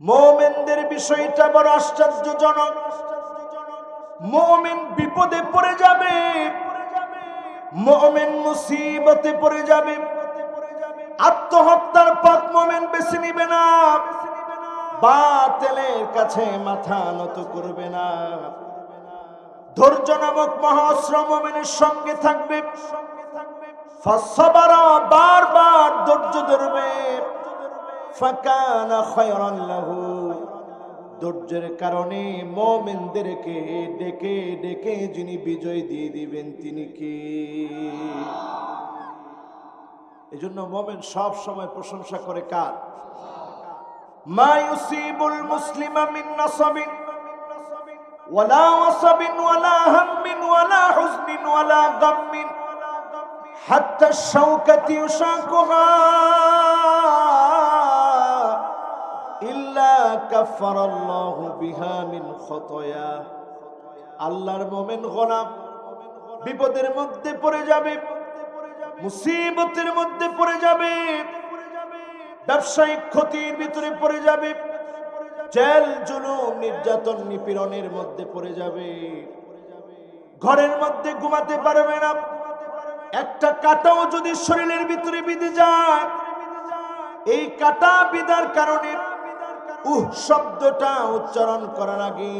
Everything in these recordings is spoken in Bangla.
মুমিনদের বিষয়টা বড় আশ্চর্যজনক। মুমিন বিপদে পড়ে যাবে, মুমিন মুসিবতে পড়ে যাবে, আত্মহত্যার পথ মুমিন বেছে নিবে না, বাতিলের কাছে মাথা নত করবে না। ধৈর্য নামক মহাস্ত্র মুমিনের সঙ্গে থাকবে। ফাসবারা, বারবার ধৈর্য ধরবে। ফাকানা খায়রান লাহু, ধৈর্যের কারণে মুমিনদেরকে ডেকে ডেকে যিনি বিজয় দিয়ে দিবেন তিনি কে? এজন্য মুমিন সব সময় প্রশংসা করে কার? মা ইউসিবুল মুসলিমা মিন নাসাবিন ওয়ালা ওয়াসাবিন ওয়ালা হাম্মিন ওয়ালা হুজনিন ওয়ালা গাম্মিন হাত্তা শাওকাতি ইউশাকুহা ইল্লা কাফারাল্লাহু বিহা মিন খতায়া। আল্লাহর মুমিন গোলাম বিপদের মধ্যে পড়ে যাবে, মুসিবতের মধ্যে পড়ে যাবে, ব্যবসায়িক ক্ষতির ভিতরে পড়ে যাবে, জেল জুলুম নির্যাতন নিপীড়নের মধ্যে পড়ে যাবে, ঘরের মধ্যে ঘুমাতে পারবে না, একটা কাঁটাও যদি শরীরের ভিতরে বিঁধে যায়, এই কাঁটা বিঁধার কারণে শব্দটা উচ্চারণ করার আগে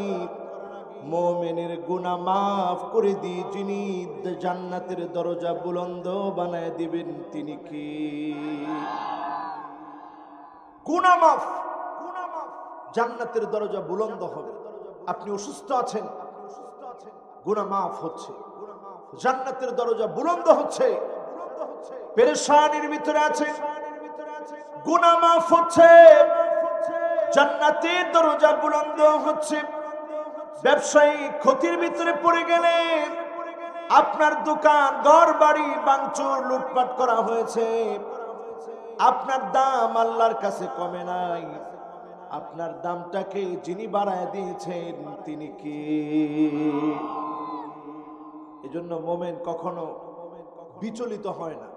মুমিনের গুনাহ মাফ করে দিয়ে যিনি জান্নাতের দরজা বুলন্দ বানায় দিবেন তিনি কি? গুনাহ মাফ, জান্নাতের দরজা বুলন্দ হবে। আপনি অসুস্থ আছেন, গুনাহ মাফ হচ্ছে, জান্নাতের দরজা বুলন্দ হচ্ছে। পেরেশানির ভিতরে আছেন, গুনাহ মাফ হচ্ছে, জান্নাতের দরজা বুলন্দ হচ্ছে। ব্যবসায়িক ক্ষতির ভিতরে পড়ে গেলে, আপনার দোকান ঘর বাড়ি ভাঙচুর লুটপাট করা হয়েছে, আপনার দাম আল্লাহর কাছে কমে নাই, আপনার দামটাকে যিনি বাড়ায় দিয়েছেন তিনি কি? এজন্য মুমিন কখনো বিচলিত হয় না।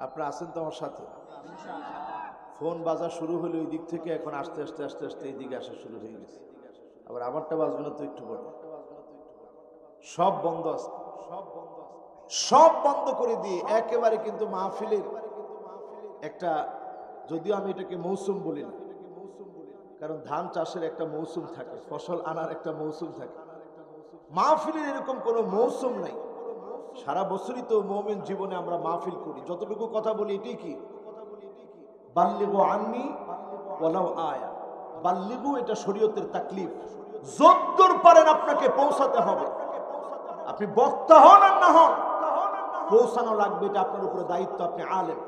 আপনারা আছেন তো আমার সাথে? ফোন বাজা শুরু হলে ওই দিক থেকে এখন আস্তে আস্তে আস্তে আস্তে এই দিকে আসা শুরু হয়ে গেছে। আবার আমারটা বাজবে না তো একটু পরে। সব বন্ধ আছে, সব বন্ধ করে দিয়ে একেবারে কিন্তু মাহফিলের একটা, যদিও আমি এটাকে মৌসুম বলি না, কারণ ধান চাষের একটা মৌসুম থাকে, ফসল আনার একটা মৌসুম থাকে। মাহফিলের এরকম কোনো মৌসুম নাই। সারা বছরই তো মুমিন জীবনে আমরা মাহফিল করি। যতটুকু কথা বলি এটাই কি? বাল্লিগু আন্নি ওয়ালাউ আয়া। বাল্লিগু এটা শরীয়তের তাকলিফ, যতদূর পারেন আপনাকে পৌঁছাতে হবে। আপনি বক্তা হন আর না হন, পৌঁছানো লাগবে, এটা আপনার উপরে দায়িত্ব, আপনি আলেম।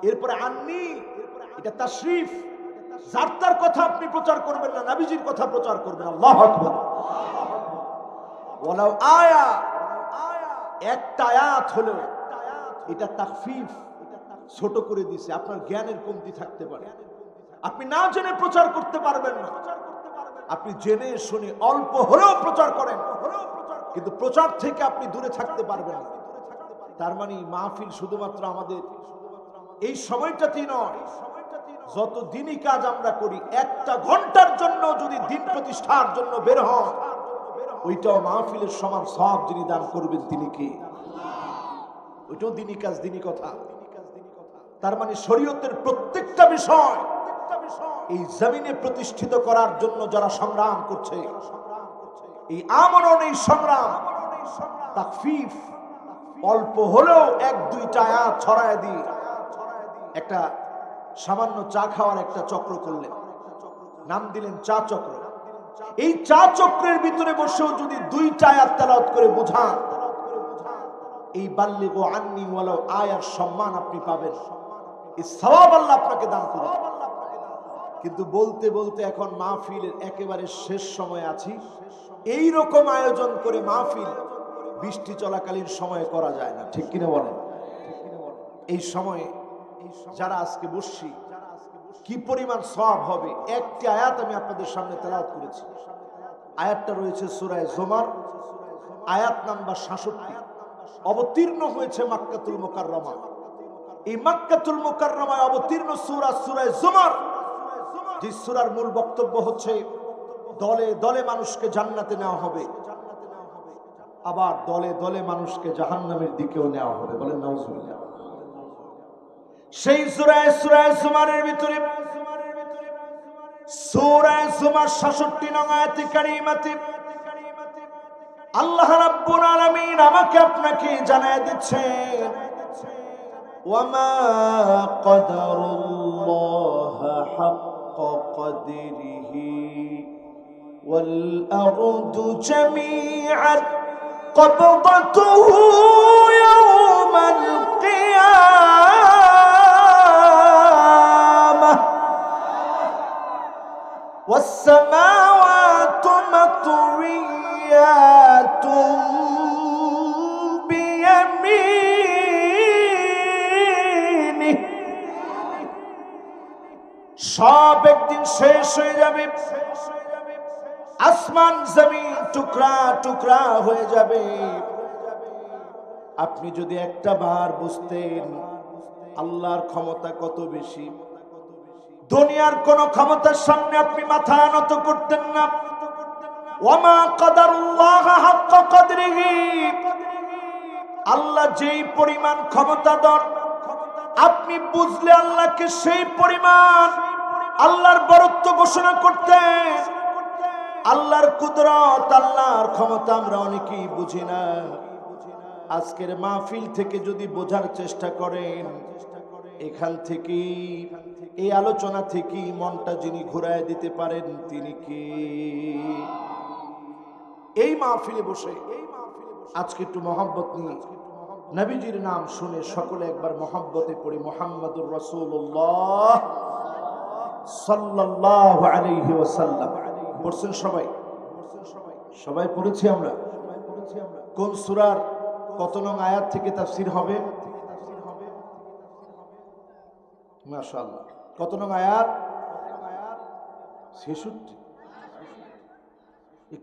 এরপরে আন্নি এটা তাশরীফ, যার তার কথা আপনি প্রচার করবেন না, নবীজির কথা প্রচার করবেন। আল্লাহু আকবার। ওয়ালাউ আয়া, একটা আয়াত হলো, এটা তাখফিফ, ছোট করে দিছে। আপনার জ্ঞানের কমতি থাকতে পারে, আপনি না জেনে প্রচার করতে পারবেন না। আপনি জেনে শুনে অল্প হলেও প্রচার করেন, কিন্তু প্রচার থেকে আপনি দূরে থাকতে পারবেন না। তার মানে মাহফিল শুধুমাত্র আমাদের এই সময়টাতেই নয়, যত দিনই কাজ আমরা করি, একটা ঘন্টার জন্য যদি দিন প্রতিষ্ঠার জন্য বের হন, ওইটাও মাহফিলের সমান সওয়াব যিনি দান করবেন তিনি কে? ওইটাও দিনই কাজ, দিনই কথা। তার মানে শরীয়তের প্রত্যেকটা বিষয় এই জমিনে প্রতিষ্ঠিত করার জন্য যারা সংগ্রাম করছে, এই আমরণ, এই সংগ্রাম, তাকফিফ, অল্প হলেও এক দুইটা আয়াত ছড়ায় দিয়ে একটা সামান্য চা খাওয়ার একটা চক্র করলেন, নাম দিলেন চা চক্র। এই চা চক্রের ভিতরে বসেও যদি দুইটা আয়াত তেলাওয়াত করে বোঝান, এই বাল্লিগু আন্নি ওয়ালাউ আয়ার সম্মান আপনি পাবেন, এই সওয়াব আল্লাহ আপনাকে দান করবেন। কিন্তু বলতে বলতে এখন মাহফিলের একেবারে শেষ সময় আছি। এই রকম আয়োজন করে মাহফিল বৃষ্টি চলাকালীন সময়ে করা যায় না, ঠিক কিনা বলেন? এই সময়ে যারা আজকে বসছি, কি পরিমাণ সওয়াব হবে। একটি আয়াত আমি আপনাদের সামনে তেলাওয়াত করেছি। আয়াতটা রয়েছে সূরা জুমার, আয়াত নাম্বার ৬৭, অবতীর্ণ হয়েছে মক্কাতুল মুকাররমা। এই মক্কাতুল মুকাররমায় অবতীর্ণ সূরা সূরা জুমার, যে সূরার মূল বক্তব্য হচ্ছে দলে দলে মানুষকে জান্নাতে নেওয়া হবে, আবার দলে দলে মানুষকে জাহান্নামের দিকেও নেওয়া হবে। বলেন নাউজুবিল্লাহ। সেই সূরা জুমারের ভিতরে সূরা জুমার 66 নং আয়াতে কারিমাতে আল্লাহ রাব্বুল আলামিন আমাকে আপনাকে জানায় দিচ্ছেন, ওয়ামা কদারুল্লাহ হাক্কা কদরিহি ওয়াল আরদু জামিআন কবদাতুহু ইয়াওমাল কিয়ামাহ ওয়াস সামাওয়াতু মাতউইয়াতুন বিয়ামিনিহি। সব একদিন শেষ হয়ে যাবে, আসমান জমিন টুকরা টুকরা হয়ে যাবে। আপনি যদি একটা বার বুঝতেন আল্লাহর ক্ষমতা কত বেশি, দুনিয়ার কোন ক্ষমতার সামনে আপনি মাথা নত করতেন না। ওয়ামা কদারুল্লাহ হাক্কা কদরিহি, আল্লাহ যেই পরিমাণ ক্ষমতাধর আপনি বুঝলে আল্লাহকে সেই পরিমাণ আল্লাহর বরত্ব ঘোষণা করতেন। আল্লাহর কুদরত, আল্লাহর ক্ষমতা আমরা অনেকেই বুঝি না। আজকের মাহফিল থেকে যদি বোঝার চেষ্টা করেন, এখান থেকে এই আলোচনা থেকে মনটা যিনি ঘুরায় দিতে পারেন তিনি কি? এই মাহফিলে বসে আজকে একটু মহব্বত নিয়ে নবীজির নাম শুনে সকলে একবার মহব্বতে পড়ি মুহাম্মাদুর রাসূলুল্লাহ সাল্লাল্লাহু আলাইহি ওয়াসাল্লাম। পড়ছেন সবাই? সবাই পড়েছি আমরা। কোন সূরার কত নং আয়াত থেকে তাফসীর হবে? মাশাআল্লাহ। কত নং আয়াত? 66।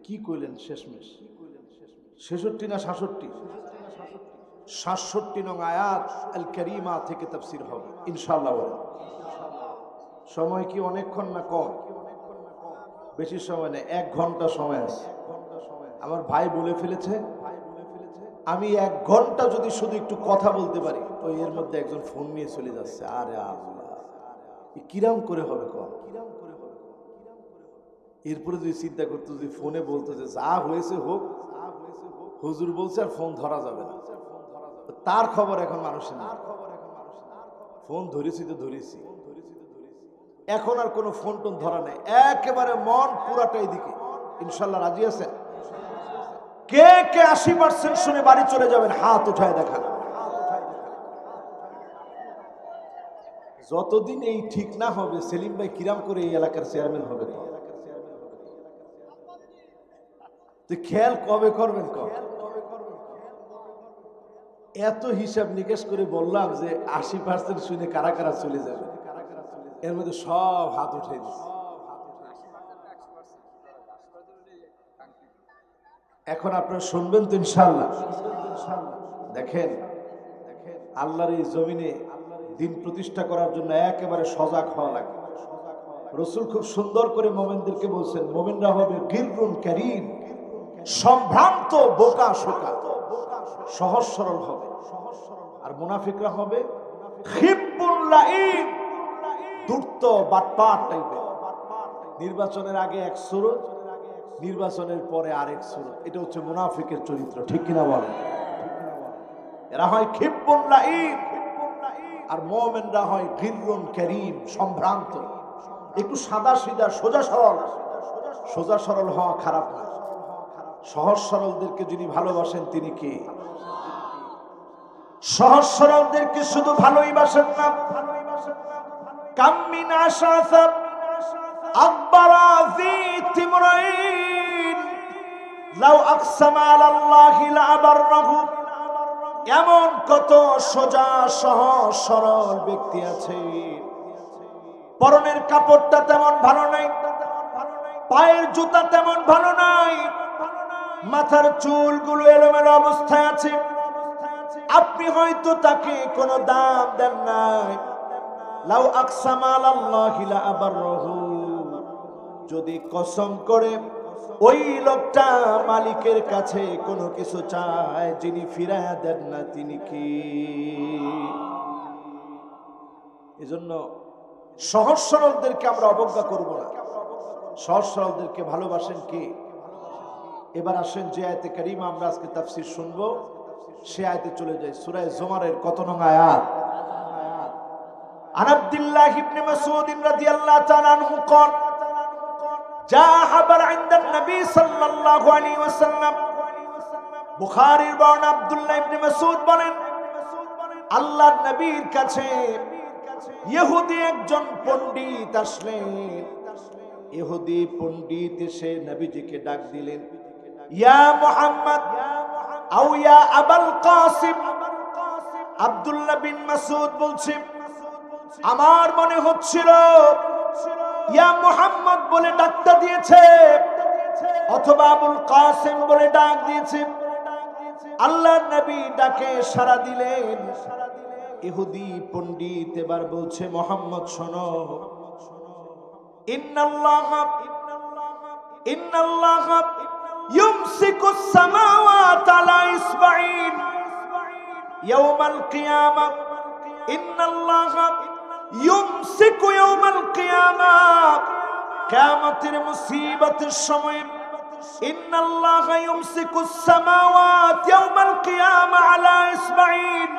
কি কইলেন শেষমেশ? 66 না 67? 67 নং আয়াত আল কারীমা থেকে তাফসীর হবে ইনশাআল্লাহ। সময় কি অনেকক্ষণ না কম? বেশি সময় নেই, 1 ঘন্টা সময় আছে। আমার ভাই বলে ফেলেছে আমি 1 ঘন্টা যদি শুধু একটু কথা বলতে পারি, তো এর মধ্যে একজন ফোন নিয়ে চলে যাচ্ছে। আরে আল্লাহ, কিরাম করে হবে কম? এরপরে যদি চিন্তা করতো, যদি ফোনে বলতো যে যা হয়েছে হোক, হুজুর বলছে আর ফোন ধরা যাবে না, তার খবর এখন মানুষের না। ফোন ধরেছি তো ধরেছি, এখন আর কোনো ফোন টোন ধরা নেই, একেবারে মন পুরাটাই দিকে। ইনশাল্লাহ রাজি আছেন? কে কে 80% শুনে বাড়ি চলে যাবেন? হাত উঠায় দেখান। যতদিন এই ঠিক না হবে সেলিম ভাই কিরাম করে এই এলাকার চেয়ারম্যান হবে তো খেয়াল কবে করবেন? এত হিসাব নিকেশ করে বললাম যে 80% শুনে কারা কারা চলে যাবে, এর মধ্যে সব হাত উঠে দিচ্ছে। এখন আপনারা শুনবেন তো ইনশাআল্লাহ। দেখেন আল্লাহর এই জমিনে দিন প্রতিষ্ঠা করার জন্য একেবারে সজাগ হওয়া লাগে। রাসূল খুব সুন্দর করে মুমিনদেরকে বলছেন, মুমিনরা হবে গিররুন কারীম, সম্ভ্রান্ত বোকা শোকা, সহজ সরল হবে। আর মুনাফিকরা হবে খিব্বুল লাঈম, দুর্ত বাটপাট টাইপের। নির্বাচনের আগে এক সুরত, নির্বাচনের পরে আরেক সুরত। এটা হচ্ছে মুনাফিকের চরিত্র, ঠিক কিনা বলেন? এরা হয় খিব্বুল লাঈম, আর মুমিনরা হয় গিররুন কারীম, সম্ভ্রান্ত। একটু সাদা সিধা সোজা সরল। সোজা সরল হওয়া খারাপ না, সহজ সরলদেরকে যিনি ভালোবাসেন তিনি কে? সহজ সরলদেরকে শুধু ভালোই বাসেন না, কাম্মিন আশাসা আকবারা যী তিমরাইন লাউ আকসামা আলাল্লাহি লাআবাররাহু। এমন কত সোজা সহজ সরল ব্যক্তি আছে, পরনের কাপড়টা তেমন ভালো নাই, পায়ের জুতা তেমন ভালো নাই, মাথার চুলগুলো এলোমেলো অবস্থায় আছে, আপনি হয়তো তাকে কোনো দাম দেন নাই। লাউ আকসামা আলাল্লাহি লা আবারহু, যদি কসম করে ওই লোকটা মালিকের কাছে কোনো কিছু চায়, যিনি ফিরায়া দেন না তিনি কি? এজন্য সহজ সরলদেরকে আমরা অবজ্ঞা করব না, সহজ সরলদেরকে ভালোবাসেন কে? এবার আসেন যে আয়াতে কারিমা আমরা আজকে তাফসীর শুনবো, সে আয়াতে চলে যাই। সূরা জুমারের কত নং আয়াত? আন আব্দুল্লাহ ইবনে মাসউদ রাদিয়াল্লাহু তাআলা আনহু قال جاء خبر عند النبي صلى الله عليه وسلم। বুখারীর বর্ণনা, আব্দুল্লাহ ইবনে মাসউদ বলেন, আল্লাহর নবীর কাছে ইহুদি একজন পণ্ডিত আসলেন। ইহুদি পণ্ডিত এসে নবীজিকে ডাক দিলেন, ইয়া মুহাম্মদ আও ইয়া আবুল কাসিম। আব্দুল্লাহ বিন মাসউদ বলছেন, আমার মনে হচ্ছিল ইয়া মুহাম্মদ বলে ডাকটা দিয়েছে, অথবা আবুল কাসিম বলে ডাক দিয়েছে। আল্লাহর নবী ডাকে সাড়া দিলেন। ইহুদি পণ্ডিত এবার বলছে, মুহাম্মদ শোনো, ইন্নাল্লাহ ইউমসিকুস সামাওয়াতি আলা ইসবাঈন ইয়াওমাল কিয়ামাহ। ইন্নাল্লাহ ইউমসিকু ইয়াওমাল কিয়ামাহ, কিয়ামতের মুসিবতের সময় ইন্নাল্লাহ ইউমসিকুস সামাওয়াতি ইয়াওমাল কিয়ামাহ আলা ইসবাঈন,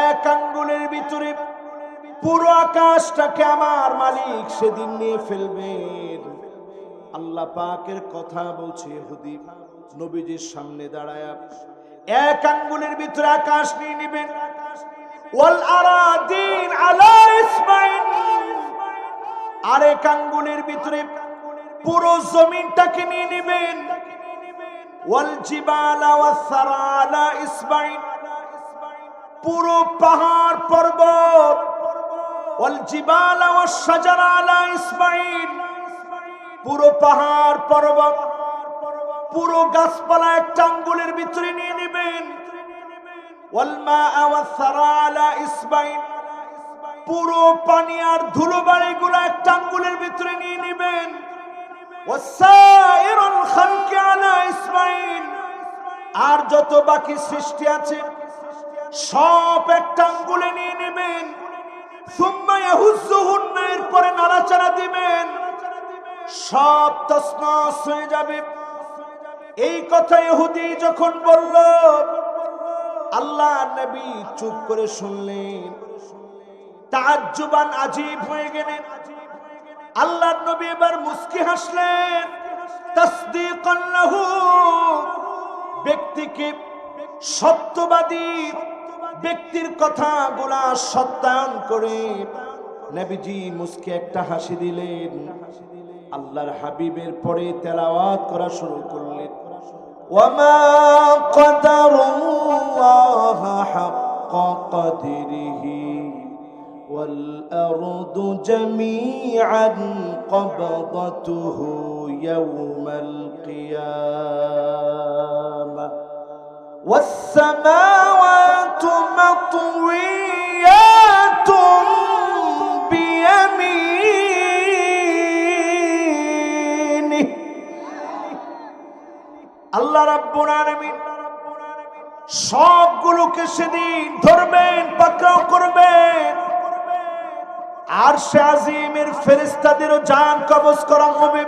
এক আঙ্গুলের ভিতরে পুরো আকাশটাকে আমার মালিক সেদিন নিয়ে ফেলবেন। আল্লাহ পাকের কথা বলছে ইহুদি নবীজির সামনে দাঁড়ায়া, এক আঙ্গুলের ভিতরে আকাশ নিয়ে নেবেন। ওয়াল আরাদিন আলা ইসবাঈন, আরেক আঙ্গুলের ভিতরে পুরো জমিনটাকে নিয়ে নেবেন। ওয়াল জিবালা ওয়াস সারা আলা ইসবাঈন, পুরো পাহাড় পর্বত। ওয়াল জিবালা ওয়াস শাজারা আলা ইসবাঈন, পুরো পাহাড় পর্বত পুরো গাছপালা একটা আঙ্গুলের ভিতরে নিয়ে নেবেন। ওয়াল মাআ ওয়াস সারা আলা ইসবাঈন, পুরো পানি আর ধুলোবালিগুলো একটা আঙ্গুলের ভিতরে নিয়ে নেবেন। ওয়াসাইরুল খালকি আলা ইসবাঈন, আর যত বাকি সৃষ্টি আছে সব একটা আঙ্গুলে নিয়ে নেবেন। সুম্মা ইয়াহুজ্জুহুন্না, এরপরে নাড়াচাড়া দিবেন, সব তছনছ হয়ে যাবে। এই কথা ইহুদি যখন বলল, আল্লাহ নবী চুপ করে শুনলেন, তাজ্জুবান আজীব হয়ে গেলেন। আল্লাহর নবী এবার মুস্কি হাসলেন, তাসদীকান লাহু, ব্যক্তিকে সত্যবাদী ব্যক্তির কথাগুলা সত্যায়ন করে নবীজি মুস্কি একটা হাসি দিলেন। আল্লাহর হাবিবের পরে তেলাওয়াত করা শুরু করলেন, ওয়ামা কদারুল্লাহ হাক্কা কদরিহি ওয়াল আরদু জামিআন কবদতুহু ইয়াওমাল কিয়ামাহ ওয়াস সামাওয়াতু মাতওয়িয়াতুন বিয়ামিনি। আল্লাহ রাব্বুল আলামিন সবগুলোকে সেদিন ধরবেন, পাকড়াও করবেন। আরশে আজিমের ফেরেশতাদেরও জান কবজ করা হবে।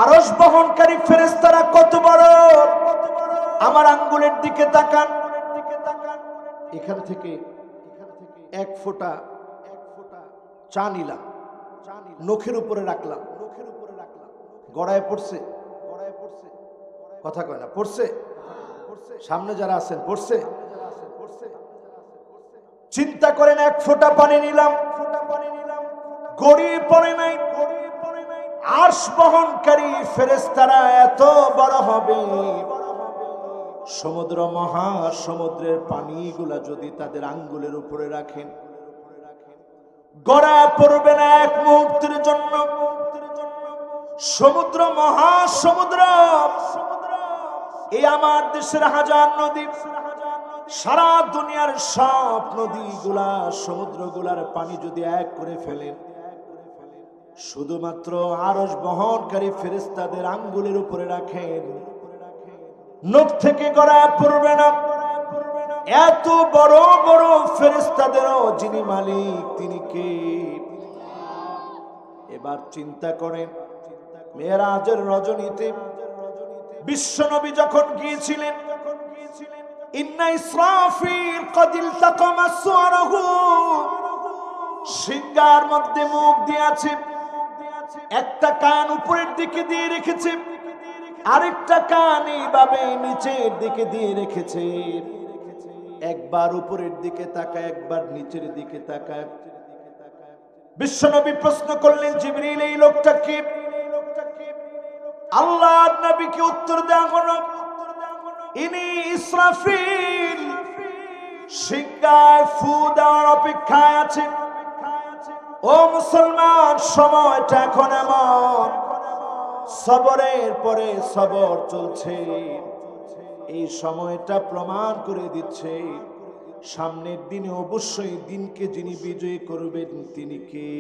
আরশ বহনকারী ফেরেশতারা কত বড়! আমার আঙ্গুলের দিকে তাকান, এখান থেকে এক ফোঁটা চা নিলাম, নখের উপরে রাখলাম, গড়ায় পড়ছে, কথা কয় না, পড়ছে। সামনে যারা আছেন পড়ছে। চিন্তা করেন, এক ফোঁটা পানি নিলাম, গড়িয়ে পড়ে নাই। আরশ বহনকারী ফেরেশতারা এত বড় হবে, সমুদ্র মহাসমুদ্রের পানিগুলা যদি তাদের আঙ্গুলের উপরে রাখেন, গড়া পড়বে না এক মুহূর্তের জন্য। সমুদ্র মহাসমুদ্র, এই আমার দেশের হাজার নদী, সারা দুনিয়ার সব নদীগুলা সমুদ্রগুলার পানি যদি এক করে ফেলেন, শুধুমাত্র আরশ বহনকারী ফেরেশতাদের আঙ্গুলের উপরে রাখেন, নখ থেকে গড়ায় পড়বে না। এত বড় বড় ফেরেশতাদেরও যিনি মালিক তিনি কে? এবার চিন্তা করেন, মেরাজের রজনীতে বিশ্বনবী যখন গিয়েছিলেন, ইন্না ইসরাফিল কদ ইলতাকামা সুরাহু, সিংহার মধ্যে মুখ দিয়ে আছে, একটা কান উপরের দিকে দিয়ে রেখেছে, আরেকটা কান এইভাবে নিচের দিকে দিয়ে রেখেছে। একবার উপরের দিকে তাকায়, একবার নিচের দিকে তাকায়। বিশ্বনবী প্রশ্ন করলেন, জিবরিল এই লোকটা কি? আল্লাহর নবীকে উত্তর দেওয়া হলো, ইনি ইসরাফিল, সিংহায় ফু দেওয়ার অপেক্ষায় আছে। ও মুসলমান, সময়টা এখন এমন, সবরের পরে সবর চলছে। এই সময়টা প্রমাণ করে দিচ্ছে সামনের দিনে অবশ্যই দিনকে যিনি বিজয়ী করবেন তিনি কে?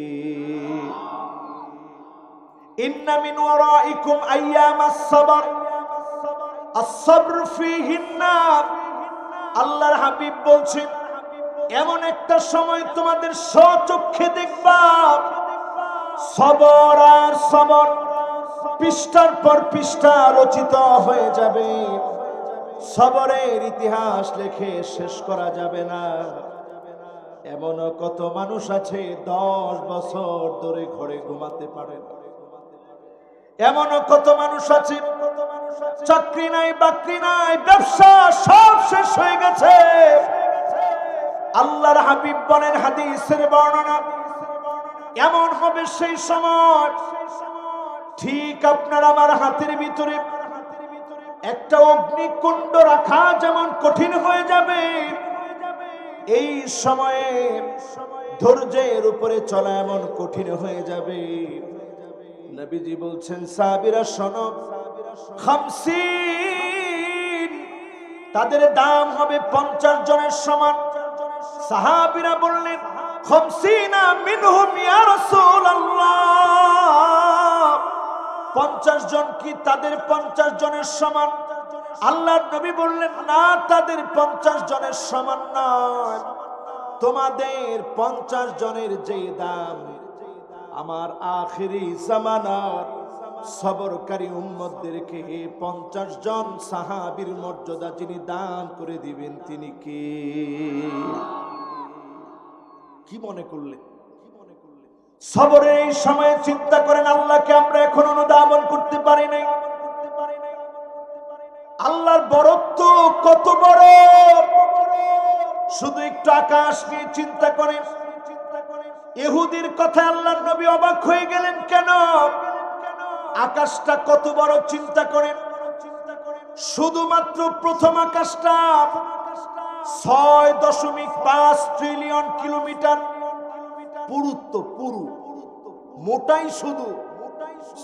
ইন্না মিন ওয়ারাইকুম আইয়ামাস সাবর আস-সাবর ফীহিন্না, আল্লাহর হাবিব বলছেন এমন একটা সময় তোমাদের স্বচক্ষে দেখবা সবর আর সবর পৃষ্ঠার পর পৃষ্ঠা রচিত হয়ে যাবে। সবরের ইতিহাস লেখে শেষ করা যাবে না। এমনও কত মানুষ আছে 10 বছর ধরে ঘরে ঘুমাতে পারে না। এমনও কত মানুষ আছে চাকরি নাই, বাকরি নাই, ব্যবসা সব শেষ হয়ে গেছে। আল্লাহর হাবিব বলেন, হাদিসের বর্ণনা, এমন হবে সেই সময় ঠিক আপনার আমার হাতের ভিতরে একটা অগ্নিকুণ্ড রাখা যেমন কঠিন হয়ে যাবে, এই সময়ে ধৈর্যের উপরে চলা এমন কঠিন হয়ে যাবে। নবীজি বলছেন, সাহাবীরা শোনো, 50 তাদের দাম হবে 50 জনের সমান। সাহাবীরা বললেন, 50 মিনহুম ইয়া রাসূলুল্লাহ, 50 জন কি তাদের 50 জনের সমান? আল্লাহর নবী বললেন, না, তাদের 50 জনের সমান নয়। তোমাদের 50 জনের যে দাম, আমার আখিরি জামানার সবরকারী উম্মতদেরকে 50 জন সাহাবীর মর্যাদা যিনি দান করে দিবেন তিনি কে? কি মনে করলেন? সবরের এই সময়ে চিন্তা করেন, আল্লাহকে আমরা এখন অনুধাবন করতে পারি নাই। আল্লাহর বরত্ব কত বড়, শুধু একটু আকাশ নিয়ে চিন্তা করেন। ইহুদির কথা আল্লাহর নবী অবাক হয়ে গেলেন, কেন? আকাশটা কত বড় চিন্তা করেন। শুধুমাত্র প্রথম আকাশটা 6.5 ট্রিলিয়ন কিলোমিটার পুরুত্ব, পুরু মোটাই শুধু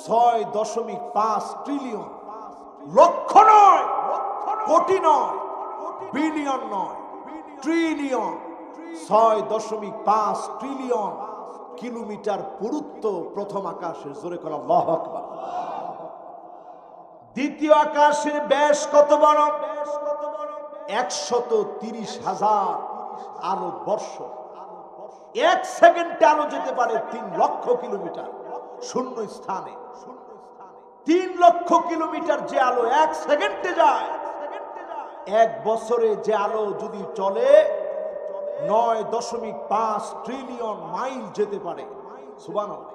6.5 ট্রিলিয়ন, লক্ষ নয়, কোটি নয়, বিলিয়ন নয়, ট্রিলিয়ন, 6.5 ট্রিলিয়ন কিলোমিটার পুরুত্ব প্রথম আকাশের। জোরে করে আল্লাহু আকবার। দ্বিতীয় আকাশের ব্যাস কত বড়? 130,000 আলোকবর্ষ। 1 সেকেন্ডে আলো যেতে পারে 3 লক্ষ কিলোমিটার শূন্য স্থানে। 3 লক্ষ কিলোমিটার যে আলো 1 সেকেন্ডে যায়, 1 বছরে যে আলো যদি চলে 9.5 ট্রিলিয়ন মাইল যেতে পারে। সুবহানাল্লাহ।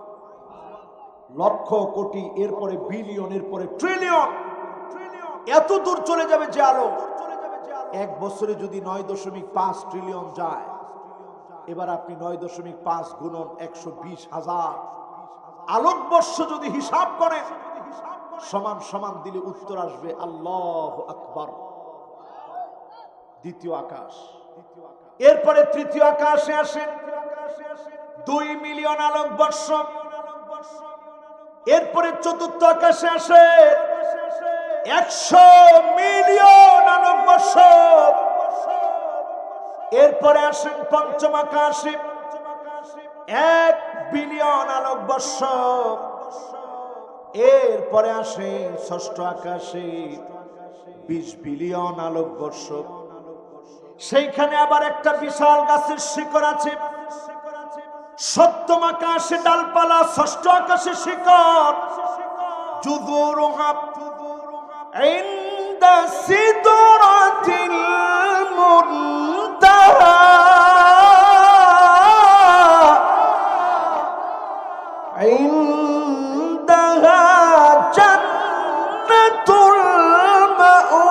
লক্ষ, কোটি, এরপরে বিলিয়ন, এরপরে ট্রিলিয়ন, এত দূর চলে যাবে যে আলো। 1 বছরে যদি 9.5 ট্রিলিয়ন যায়, এবার আপনি 9.5 গুণন 120,000 আলোকবর্ষ যদি হিসাব করেন, সমান সমান দিলে উত্তর আসবে আল্লাহু আকবার। দ্বিতীয় আকাশ। এরপরে তৃতীয় আকাশে আসেন 2 মিলিয়ন আলোকবর্ষ। এরপরে চতুর্থ আকাশে আসে 100 মিলিয়ন আলোকবর্ষ। এরপরে আসেন পঞ্চম আকাশে 1 বিলিয়ন আলোকবর্ষ। এরপরে আসেন ষষ্ঠ আকাশে 20 বিলিয়ন আলোকবর্ষ। সেইখানে আবার একটা বিশাল গাছের শিকড় আছে। সপ্তম আকাশে ডালপালা, ষষ্ঠ আকাশে শিকড়। জুযুরুহা ইনদা সিদরাতিল মুনতাহা ইনদাহা জান্নাতুল মাওয়া।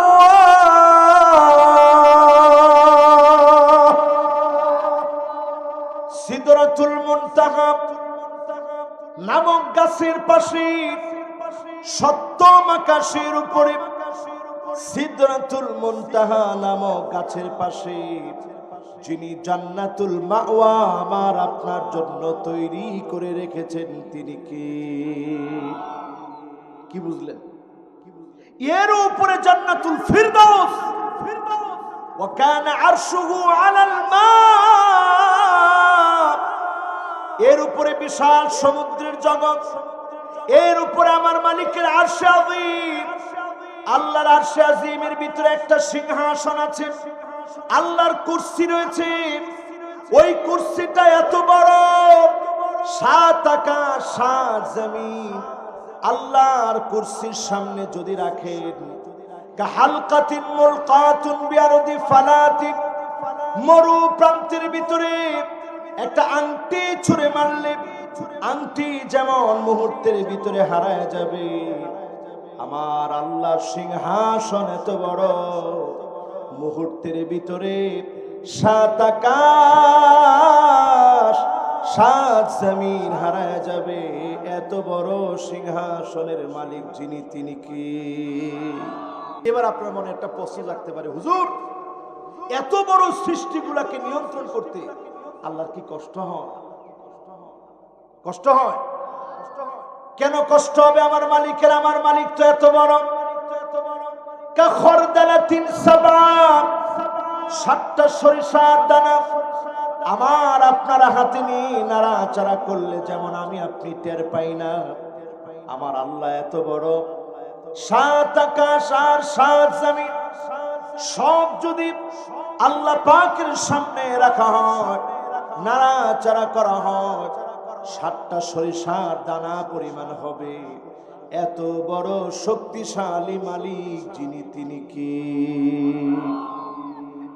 সিদরাতুল মুনতাহা নামক গাছের পাশে সপ্তম আকাশের উপরে সিদরাতুল মুনতাহা নামক গাছের পাশে যিনি জান্নাতুল মাওয়া আমার আপনার জন্য তৈরি করে রেখেছেন তিনি কে? কি বুঝলেন? এর উপরে জান্নাতুল ফিরদাউস, ওয়া কানা আরশুহু আলাল মা। এর উপরে বিশাল সমুদ্রের জগৎ। এর উপরে আমার মালিকের আরশে আযীম। আল্লাহর আরশে আযীমের ভিতরে একটা সিংহাসন আছে, আল্লাহর কুরসি রয়েছে। ওই কুরসিটা এত বড়, 7 আকাশ 7 জমিন আল্লাহর কুরসির সামনে যদি রাখেন, কাহালকাতিন মুলকাতুন বিআরদি ফালাতিন, মরু প্রান্তের ভিতরে একটা আংটি ছুঁড়ে মারলে আংটি যেমন মুহূর্তের ভিতরে হারায় যাবে, আমার আল্লাহর সিংহাসন এত বড়, মুহূর্তের ভিতরে 7 আকাশ 7 জমিন হারায় যাবে। এত বড় সিংহাসনের মালিক যিনি তিনি কি? এবার আপনার মনে একটা প্রশ্ন লাগতে পারে, হুজুর এত বড় সৃষ্টিগুলাকে নিয়ন্ত্রণ করতে আল্লাহর কি কষ্ট হয়? কষ্ট হয় কেন? কষ্ট হবে আমার মালিকের। আমার মালিক তো এত বড়। কাখরদালাতিন সাবা, 7টা সরিষার দানা আমার আপনারা হাতে নিয়ে নাড়াচাড়া করলে যেমন আমি আপনি টের পাই না, আমার আল্লাহ এত বড়। 7 আকাশ আর 7 জমিন সব যদি আল্লাহ পাকের সামনে রাখা হয়, নাড়াচাড়া করা হয়, 7টা সরিষার দানা পরিমাণ হবে। এত বড় শক্তিশালী মালিক যিনি তিনি কি?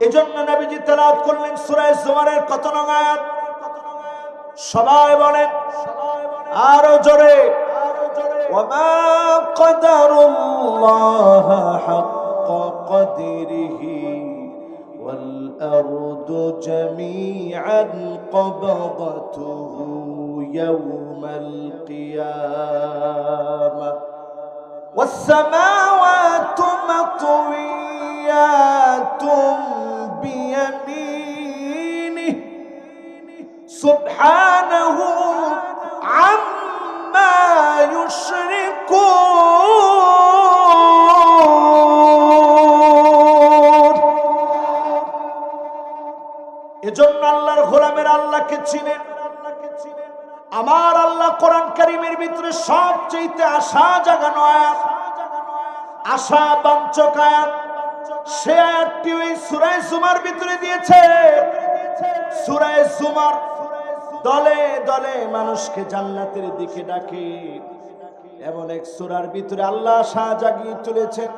এজন্য নবীজি তেলাওয়াত করলেন সূরা জুমারের কত নং আয়াত? সবাই বলেন আরো জোরে, ওয়ামা কদারুল্লাহ হাক্কা কদরিহি ওয়াল আরদু জামিআন কবদতুহু ইয়াওমাল কিয়ামাহ ওয়াস সামাওয়াতু মাতওয়িয়াতুম বিয়ামিনিহি সুবহানাহু আম্মা ইউশরিকুন। এজন্য আল্লাহর গোলামের আল্লাহকে চিনেন। আমার আল্লাহ কোরআন কারীমের ভিতরে সবচেয়ে আশা জাগানো আয়াত, আশা বাঞ্চক আয়াত, সে আয়াতটি ওই সূরা জুমার ভিতরে দিয়েছে। সূরা জুমার দলে দলে মানুষকে জান্নাতের দিকে ডাকে, এমন এক সূরার ভিতরে আল্লাহ আশা জাগিয়ে তুলেছেন।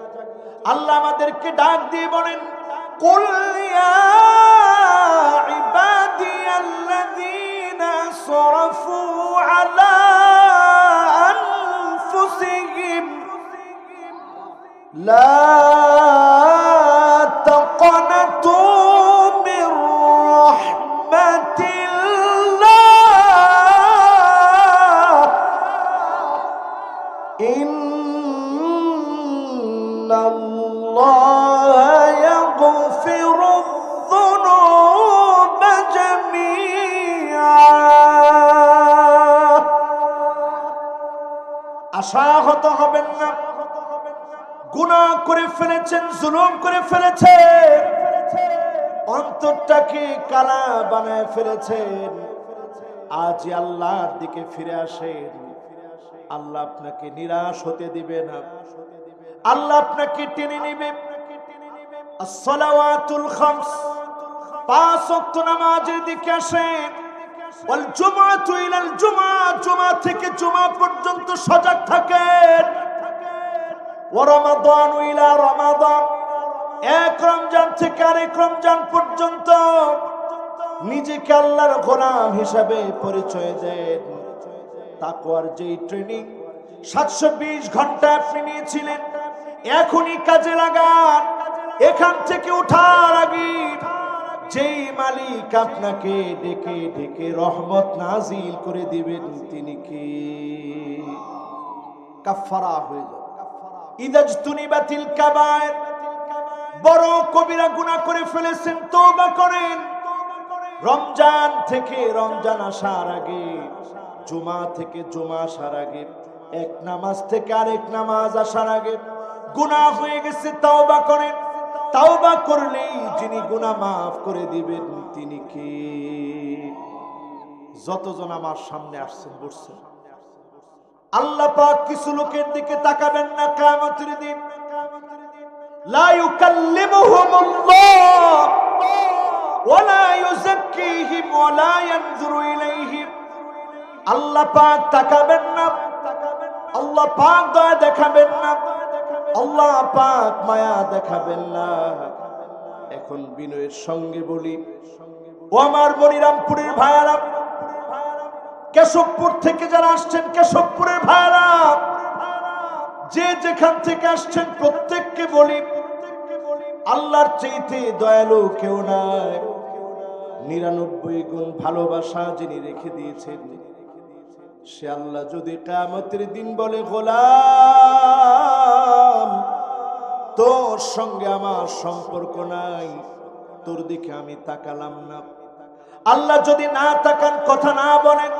আল্লাহ আমাদেরকে ডাক দিয়ে বলেন, কুল ইয়া ইবাদিয়াল্লাযীনা আসরাফু আলা আনফুসিহিম লা তাকনাতু মির রাহমাতিল্লাহ ইন্নাল্লাহা ইয়াগফিরুয-যুনুবা জামিআ। আশাহত হবেন না। গুনাহ করে ফেলেছেন, জুলুম করে ফেলেছেন, অন্তরটাকে কালা বানায় ফেলেছেন। আজ আল্লাহর দিকে ফিরে আসেন। আল্লাহ আপনাকে নিরাশ হতে দিবে না, আল্লাহ আপনাকে টেনে নেবে। আসসালাওয়াতুল খামস, 5 ওয়াক্ত নামাজের দিকে আসেন। ওয়াল জুমআতু ইলাল জুমআ, জুমআ থেকে জুমআ পর্যন্ত সজাগ থাকেন। ওয়া রমাদানু ইলা রমাদান, এক রমজান থেকে আরেক রমজান পর্যন্ত নিজেকে আল্লাহর গোলাম হিসাবে পরিচয় দেন। তাকওয়ার যেই ট্রেনিং 720 ঘন্টা আপনি নিয়েছিলেন, এখনই কাজে লাগান। এখান থেকে ওঠার আগে যেই মালিক আপনাকে ডেকে ডেকে রহমত নাজিল করে দিবেন, তিনি কি? কাফারা হয়ে যাবে। ইদাজতুনিবাতিল কাবায়ের, বড় কবিরা গুনাহ করে ফেলেছেন, তওবা করেন। রমজান থেকে রমজান আসার আগে, জুমা থেকে জুমা আসার আগে, এক নামাজ থেকে আরেক নামাজ আসার আগে গুনাহ হয়ে গেছে, তওবা করেন। তওবা করলেই যিনি গুনাহ মাফ করে দিবেন, তিনি কে? যতজন আমার সামনে আসছেন বসছেন, আল্লাহ পাক কিছু লোকের দিকে তাকাবেন না কিয়ামতের দিন। লা ইউকাল্লিমুহুমুল্লাহ ওয়া লা ইউযাক্কিহিম ওয়া লা ইয়ানজুরু ইলাইহিম। আল্লাহ পাক তাকাবেন না, আল্লাহ পাক দয়া দেখাবেন না, আল্লাহ পাক মায়া দেখাবেন না। এখন বিনয়ের সঙ্গে বলি, ও আমার মনিরামপুরের ভাইয়ারা, কেশবপুর থেকে যারা আসছেন, কেশবপুরের ভাইয়ারা, যে যেখান থেকে আসছেন প্রত্যেককে বলি, আল্লাহর চাইতে দয়ালু কেউ নাই। 99 গুণ ভালোবাসা যিনি রেখে দিয়েছেন, সে আল্লাহ যদি কিয়ামতের দিন বলে, গোলাম তোর সঙ্গে আমার সম্পর্ক নাই, তোর দিকে আমি তাকালাম না। আল্লাহ যদি না তাকান, কথা না বলেন,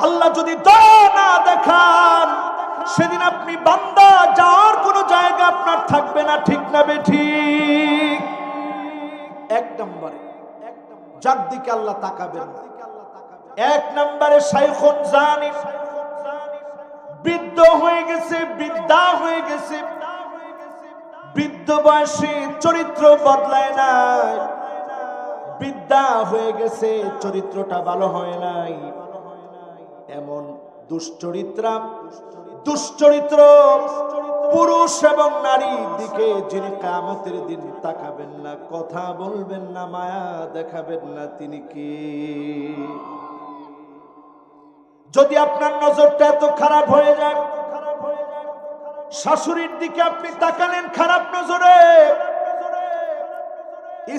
আল্লাহ যদি দয়া না দেখান, সেদিন আপনি বান্দা, যাওয়ার কোনো জায়গা আপনার থাকবে না। ঠিক না বেঠিক? এক নম্বরে যার দিকে আল্লাহ তাকাবেন না, এক নম্বরে শাইখুন জানি, বৃদ্ধ হয়ে গেছে, বৃদ্ধা হয়ে গেছে, বৃদ্ধ বয়সে চরিত্র বদলায় নাই, বৃদ্ধা হয়ে গেছে, চরিত্রটা ভালো হয় নাই, এমন দুশ্চরিত্র পুরুষ এবং নারীর দিকে যিনি কিয়ামতের দিন তাকাবেন না, কথা বলবেন না, মায়া দেখাবেন না, তিনি কি? যদি আপনার নজরটা এত খারাপ হয়ে যায়, শাশুড়ির দিকে আপনি তাকালেন খারাপ নজরে,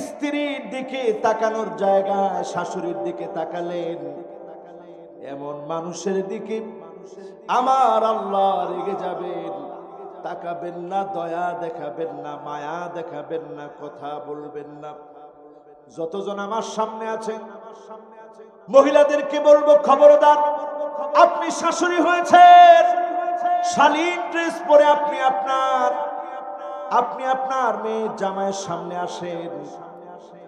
স্ত্রীর দিকে তাকানোর জায়গায় শাশুড়ির দিকে তাকালেন, এমন মানুষের দিকে আমার আল্লাহ রেগে যাবেন। তাকাবেন না, দয়া দেখাবেন না, মায়া দেখাবেন না, কথা বলবেন না। যতজন আমার সামনে আছেন মহিলাদেরকে বলবো, খবরদার, আপনি শাশুড়ি হয়েছেন, শালীন ড্রেস পরে আপনি আপনার মেয়ে জামাইয়ের সামনে আসেন,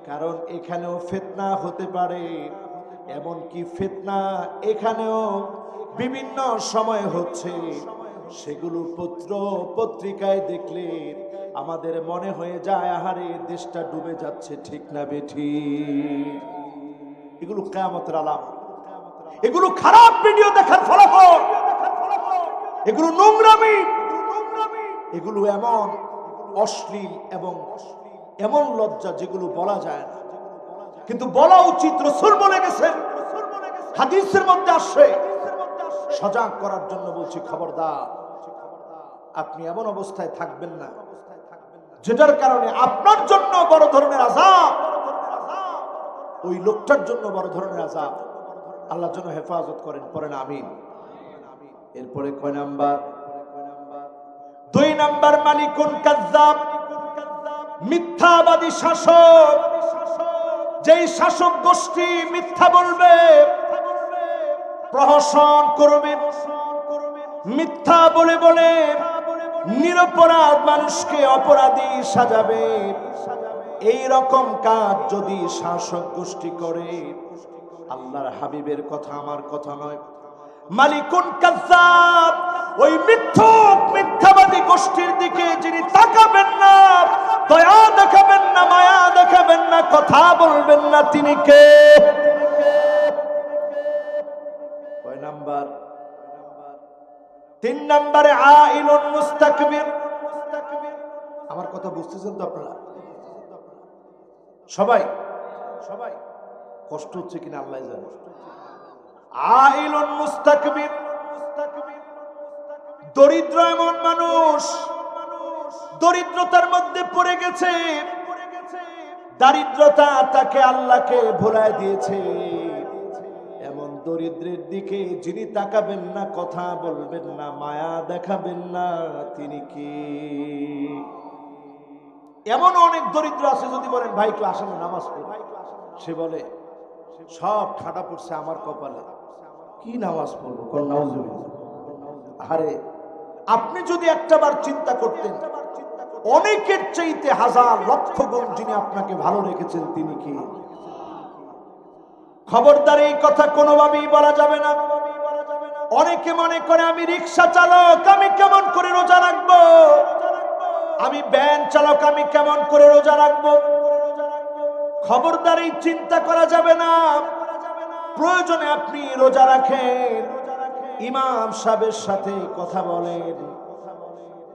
কারণ এখানেও ফিতনা হতে পারে। এমন কি ফিতনা এখানেও বিভিন্ন সময় হচ্ছে, সেগুলো পত্র পত্রিকায় দেখলে আমাদের মনে হয়ে যায়, আহারে দেশটা ডুবে যাচ্ছে। ঠিক না বেঠিক? এগুলো কিয়ামতের আলামত, এগুলো খারাপ ভিডিও দেখার ফলাফল, এগুলো নোংরামি, এগুলো এমন অশ্লীল এবং এমন লজ্জা যেগুলো বলা যায় না, কিন্তু বলা উচিত। রাসূল বলে গেছেন, হাদিসের মধ্যে আসছে। সজাগ করার জন্য বলছি, খবরদার, আপনি এমন অবস্থায় থাকবেন না যেটার কারণে আপনার জন্য বড় ধরনের আযাব, ওই লোকটার জন্য বড় ধরনের আযাব। আল্লাহ যেন হেফাজত করেন, পড়েন আমিন। এরপরে কয় নাম্বার? 2 নাম্বার, মালিকুন কাযযাব, মিথ্যাবাদী শাসক। যেই শাসক গোষ্ঠী মিথ্যা বলবে, প্রহসন করবে, মিথ্যা বলে বলে নিরপরাধ মানুষকে অপরাধী সাজাবে, এই রকম কাজ যদি শাসক গোষ্ঠী করে, আল্লাহর হাবিবের কথা আমার কথা নয়, মালিকুন কাযযাব, ওই মিথ্যুক মিথ্যাবাদী গোষ্ঠীর দিকে যিনি তাকাবেন না, দয়া দেখাবেন না, মায়া দেখাবেন না, কথা বলবেন না, তিনি কে? কয় নাম্বার? 3 নম্বরে আইলুন মুস্তাকবির। আমার কথা বুঝতেছেন তো আপনারা? সবাই কষ্ট হচ্ছে কিনা আল্লাহ জানে। আইলুন মুস্তাকবির, দরিদ্র এমন মানুষ, দরিদ্রতার মধ্যে পড়ে গেছে, দারিদ্রতা তাকে আল্লাহকে ভুলায় দিয়েছে। এমন দরিদ্রের দিকে যিনি তাকাবেন না, কথা বলবেন না, মায়া দেখাবেন না, তিনি কি? এমন অনেক দরিদ্র আছে, যদি বলেন ভাই একটু আসেন নামাজ পড়ি, সে বলে সব ঠাডা পড়ছে আমার কপালে, কি নামাজ পড়বো? আরে আপনি যদি একটাবার চিন্তা করতেন, অনেকের চাইতে হাজার লক্ষ গুণ যিনি আপনাকে ভালো রেখেছেন, তিনি কি? খবরদার, এই কথা কোনোভাবেই বলা যাবে না। অনেকে মনে করে আমি রিক্সা চালক, আমি কেমন করে রোজা রাখবো, আমি ভ্যান চালক, আমি কেমন করে রোজা রাখবো। খবরদার, এই চিন্তা করা যাবে না। প্রয়োজনে আপনি রোজা রাখেন, ইমাম সাহেবের সাথে কথা বলেন,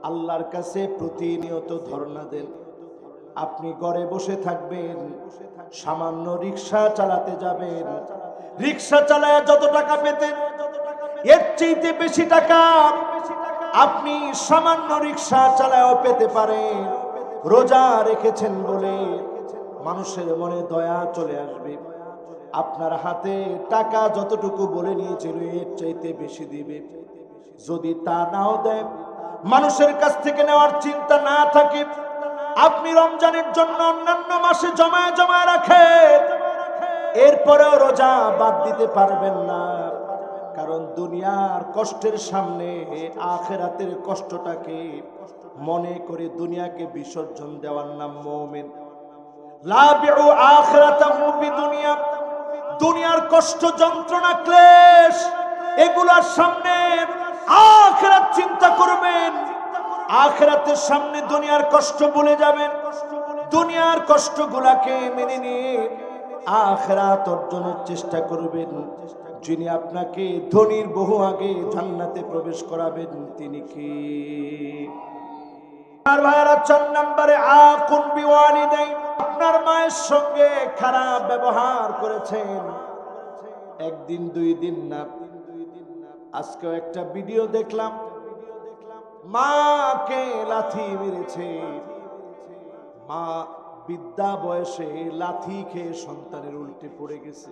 আল্লাহর কাছে প্রতিনিয়ত ধর্ণা দেন। আপনি ঘরে বসে থাকবেন, সামান্য রিক্সা চালাতে যাবেন, রিক্সা চালায় যত টাকা পেতেন, এর চাইতে বেশি টাকা আপনি সামান্য রিক্সা চালায়ও পেতে পারেন। রোজা রেখেছেন বলে মানুষের মনে দয়া চলে আসবে, আপনার হাতে টাকা যতটুকু বলে নিয়েছিল এর চাইতে বেশি দিবে। যদি তা নাও দেয়, মানুষের কাছ থেকে নেওয়ার চিন্তা না থাকে, আপনি রমজানের জন্য অন্যান্য মাসে জমায় জমায় রাখেন, এরপরেও রোজা বাদ দিতে পারবেন না। কারণ দুনিয়ার কষ্টের সামনে আখিরাতের কষ্টটাকে মনে করে দুনিয়াকে বিসর্জন দেওয়ার নাম মুমিন। লা বিউ আখিরাতাহু বিদুনিয়া, দুনিয়ার কষ্ট, যন্ত্রণা, ক্লেশ, এগুলার সামনে আখিরাত চিন্তা করবেন। আখিরাতের সামনে দুনিয়ার কষ্ট ভুলে যাবেন, দুনিয়ার কষ্টগুলাকে মেনে নিয়ে আখিরাত অর্জনের চেষ্টা করবেন। যিনি আপনাকে ধনীর বহু আগে জান্নাতে প্রবেশ করাবেন, তিনি কি? আর ভাইরা 4 নম্বরে আকুন বিওয়ালিদাইন, আপনার মায়ের সঙ্গে খারাপ ব্যবহার করেছেন, একদিন 2 দিন না। আজকে একটা ভিডিও দেখলাম, মাকে লাথি মেরেছে, মা বিদ্যা বয়সে লাথি খেয়ে সন্তানের উল্টে পড়ে গেছে।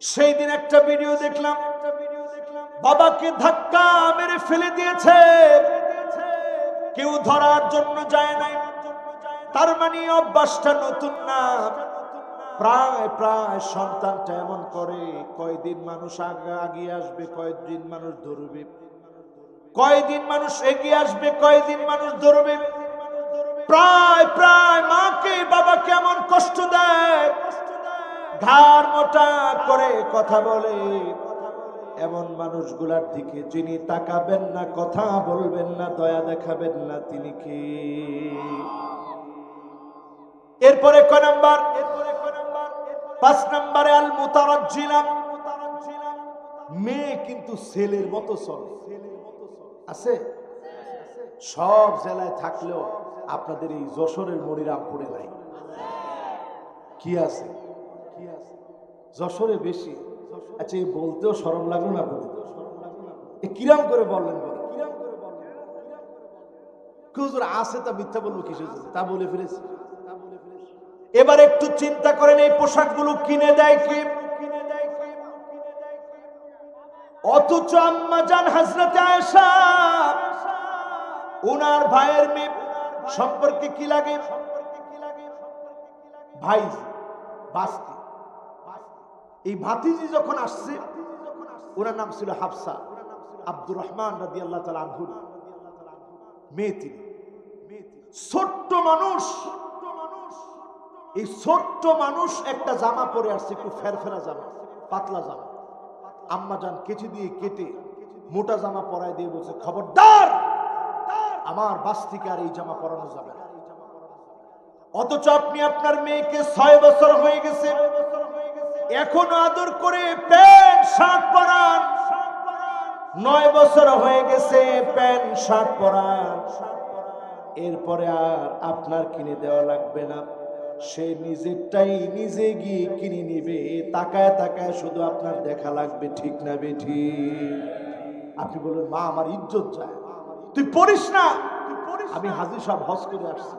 সেই দিন একটা ভিডিও দেখলাম, বাবাকে ধাক্কা মেরে ফেলে দিয়েছে, কেউ ধরার জন্য যায় নাই। তার মানে অভ্যাসটা নতুন না। প্রায় প্রায় সন্তানটা এমন করে, কয়দিন মানুষ আগিয়ে আসবে, কয়দিন মানুষ ধরবে, কয়দিন মানুষ এগিয়ে আসবে, কয়দিন মানুষ ধরবে। প্রায় প্রায় মাকে বাবাকে এমন কষ্ট দেয়, ঘাড় মোটা করে কথা বলে। এমন মানুষগুলার দিকে যিনি তাকাবেন না, কথা বলবেন না, দয়া দেখাবেন না, তিনি কি? এরপরে কয় নাম্বার? 5 নম্বরে আল মুতারাজ্জিলা, মেয়ে কিন্তু ছেলের মতো চলে। আছে সব জেলায় থাকলেও আপনাদের এই যশোরের মনিরামপুরে নাই। কি আছে? যশোরে বেশি। আচ্ছা, এই বলতেও শরম লাগলো না? কিরাম করে বললেন? হুজুর আছে তা মিথ্যা বলবো কিসের জন্য? তা বলে ফেলেছি। এবার একটু চিন্তা করেন, এই পোশাকগুলো কিনে দেয় কে? অথচ আম্মা জান হযরত আয়েশা, উনার ভাইয়ের মেয়ে সম্পর্কে কি লাগে? ভাই বাস্তি। এই ভাতিজি যখন আসছে, ওনার নাম ছিল হাফসা, আব্দুর রহমান রাদিয়াল্লাহু তাআলা আনহু মেয়ে। তিনি ছোট্ট মানুষ, এই ছোট্ট মানুষ একটা জামা পরে আসছে, একটু ফেরফেরা জামা, পাতলা জামা। আম্মা জান কেচি দিয়ে কেটে মোটা জামা পরায় দিয়ে বলছে, খবরদার, আমার বাস্তিকে আর এই জামা পরানো যাবে না। অথচ আপনি আপনার মেয়েকে 6 বছর হয়ে গেছে, এখনো আদর করে প্যান্ট শার্ট পরান। 9 বছর হয়ে গেছে, প্যান্ট শার্ট পরান। এরপরে আর আপনার কিনে দেওয়া লাগবে না, সে নিজেরটাই নিজে গিয়ে কিনে নিবে। তাকায় তাকায় শুধু আপনার দেখা লাগবে, ঠিক না বেঠি? আপনি বলবেন, মা আমার ইজ্জত যায়, তুই পড়িস না, আমি হাজী সাহেব হজ করে আসছি,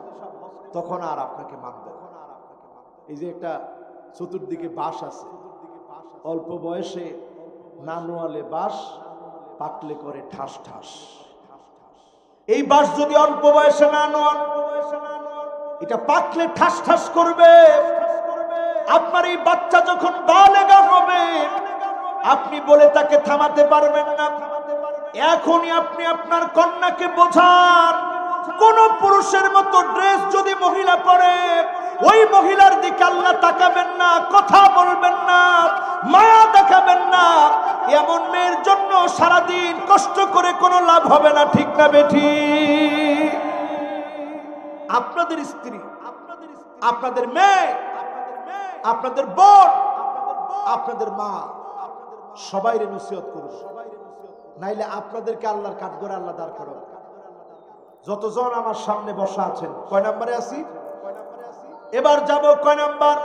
তখন আর আপনাকে মানবে না। এই যে একটা চতুর্দিকে বাঁশ আছে, অল্প বয়সে না নোয়ালে বাঁশ, পাকলে করে ঠাস ঠাস। এই বাঁশ যদি অল্প বয়সে না নোয়ান, এটা পাকলে ঠাস ঠাস করবে। আপনার এই বাচ্চা যখন বালেগা হবে, আপনি বলে তাকে থামাতে পারবেন না। এখনই আপনি আপনার কন্যাকে বোঝান, কোন পুরুষের মতো ড্রেস যদি মহিলা পরে, ওই মহিলার দিকে আল্লাহ তাকাবেন না, কথা বলবেন না, মায়া দেখাবেন না। এমন মেয়ের জন্য সারাদিন কষ্ট করে কোনো লাভ হবে না, ঠিক না বেঠি? আপনাদের স্ত্রী, আপনাদের মেয়ে, আপনাদের বোন, আপনাদের মা, সবাইরে নসিহত করুন, নাইলে আপনাদেরকে আল্লাহর কাঠগড়ে আল্লাহ দাঁড় করাবে। যতজন আমার সামনে বসা আছেন, কয় নম্বরে আছি? এবার যাব কয় নাম্বার?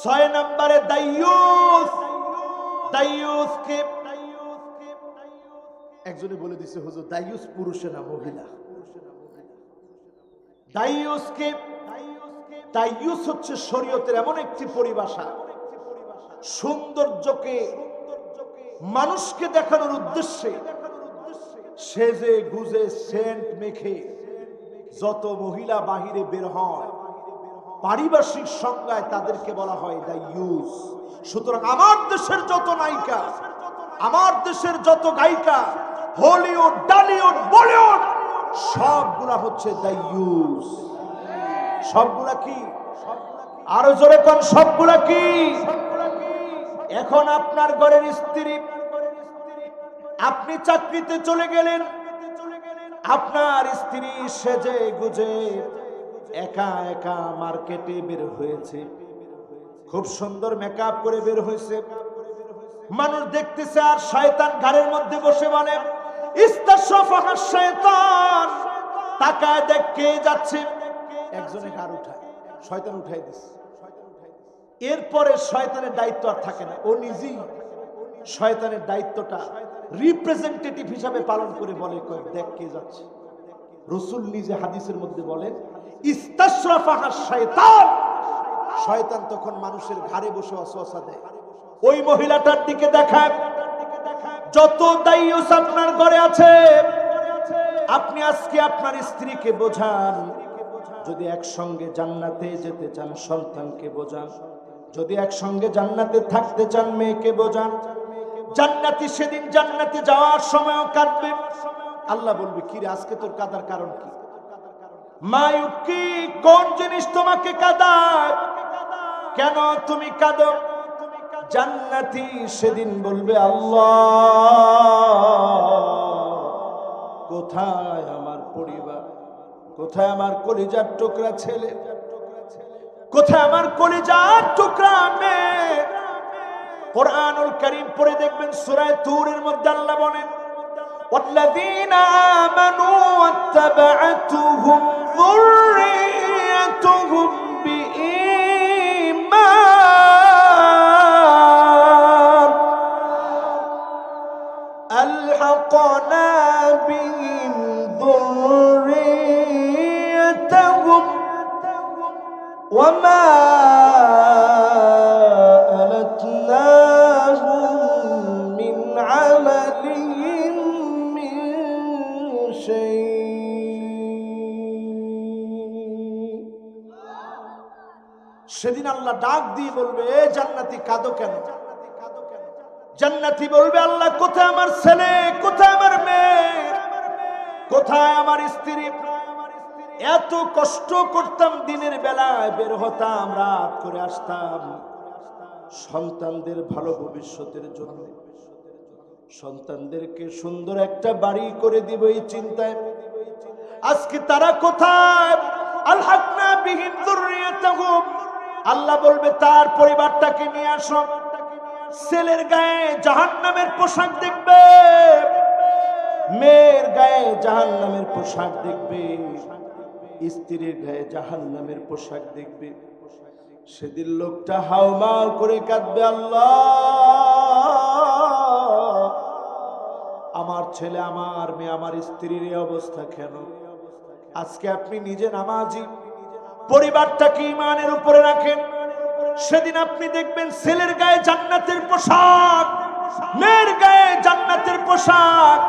6 নম্বরে দায়ুস। দায়ুস কে? একজনে বলে দিছে, হুজুর দায়ুস পুরুষে না মহিলা। দায়ুস কে? দায়ুস হচ্ছে শরীয়তের এমন একটি পরিভাষা, সৌন্দর্যকে মানুষকে দেখানোর উদ্দেশ্যে সেজে গুজে সেন্ট মেখে যত মহিলা বাহিরে বের হয়, পারিপার্শ্বিক সংজ্ঞায় তাদেরকে বলা হয় দায়ুস। সুতরাং আমার দেশের যত নায়িকা, আমার দেশের যত গায়িকা, হলিউড, ডালিউড, বলিউড, সবগুলা হচ্ছে দায়ুস। সবগুলা কি? আরো জোরে কোন সবগুলা কি? এখন আপনার ঘরের স্ত্রী, আপনি চাকরিতে চলে গেলেন, আপনার স্ত্রী সেজে গুজে একা একা মার্কেটে বের হয়েছে, খুব সুন্দর মেকআপ করে বের হয়েছে, মানুষ দেখতেছে, আর শয়তান ঘরের মধ্যে বসে বলে, ইস্তাশফাহা শয়তান, তাকায় দেখে যাচ্ছে। একজনে ঘাড় উঠায়, শয়তান উঠাই দিচ্ছে। এরপরে শয়তানের দায়িত্ব আর থাকে না, ও নিজেই শয়তানের দায়িত্বটা রিপ্রেজেন্টেটিভ হিসাবে পালন করে বলে, দেখ কে যাচ্ছে। রাসূল নিজে হাদিসের মধ্যে বলেন, ইস্তাশরাফাহা শয়তান, শয়তান তখন মানুষের ঘাড়ে বসে ওয়াসওয়াসা দেয়, ওই মহিলাটার দিকে দেখায়। যত দায়ুস আপনার ঘরে আছে, আপনি আজকে আপনার স্ত্রীকে বোঝান, যদি একসঙ্গে জান্নাতে যেতে চান সন্তানকে বোঝান, যদি একসঙ্গে জান্নাতে থাকতে চান মেয়েকে বোঝান। জান্নাতি সেদিন জান্নাতে যাওয়ার সময়ও কাঁদবে। আল্লাহ বলবে, কি রে আজকে তোর কাঁদার কারণ কি? মায়ুকি, কোন জিনিস তোমাকে কাঁদায়? কেন তুমি কাঁদো? জান্নাতি সেদিন বলবে, আল্লাহ, কোথায় আমার পরিবার, কোথায় আমার কলিজার টুকরা ছেলে, কোথায় আমার কলিজার টুকরা মেয়ে? কুরআনুল কারীম পড়ে দেখবেন, সূরা তুরের মধ্যে আল্লাহ বলেন, ওয়াল্লাযীনা আমানু ওয়াত্তাবা'তুহুম যুররিয়্যাতুহুম বিঈমান আলহাকনা বিহিম যুররিয়্যাতুহুম ওয়ামা সেদিন আল্লাহ ডাক দিয়ে বলবে, এ জান্নাতি কাঁদো কেন? জান্নাতি বলবে, আল্লাহ কোথায় আমার ছেলে, কোথায় আমার মেয়ে, কোথায় আমার স্ত্রী? এত কষ্ট করতাম, দিনের বেলায় বের হতাম, রাত করে আসতাম সন্তানদের ভালো ভবিষ্যতের জন্য, সন্তানদেরকে সুন্দর একটা বাড়ি করে দিব এই চিন্তায়। আজকে তারা কোথায়? আলহাকনা বিহিম যুররিয়াতাহুম, আল্লাহ বলবে তার পরিবারটাকে নিয়ে আসো। ছেলের গায়ে জাহান্নামের পোশাক দেখবে, মেয়ের গায়ে জাহান্নামের পোশাক দেখবে, স্ত্রীর গায়ে জাহান্নামের পোশাক দেখবে। সেদিন লোকটা হাউমাউ করে কাঁদবে, আল্লাহ আমার ছেলে, আমার মেয়ে, আমার স্ত্রীর এই অবস্থা কেন? আজকে আপনি নিজে নামাজি, পরিবারটাকে ঈমানের উপরে রাখেন, সেদিন আপনি দেখবেন ছেলের গায়ে জান্নাতের পোশাক, মেয়ের গায়ে জান্নাতের পোশাক।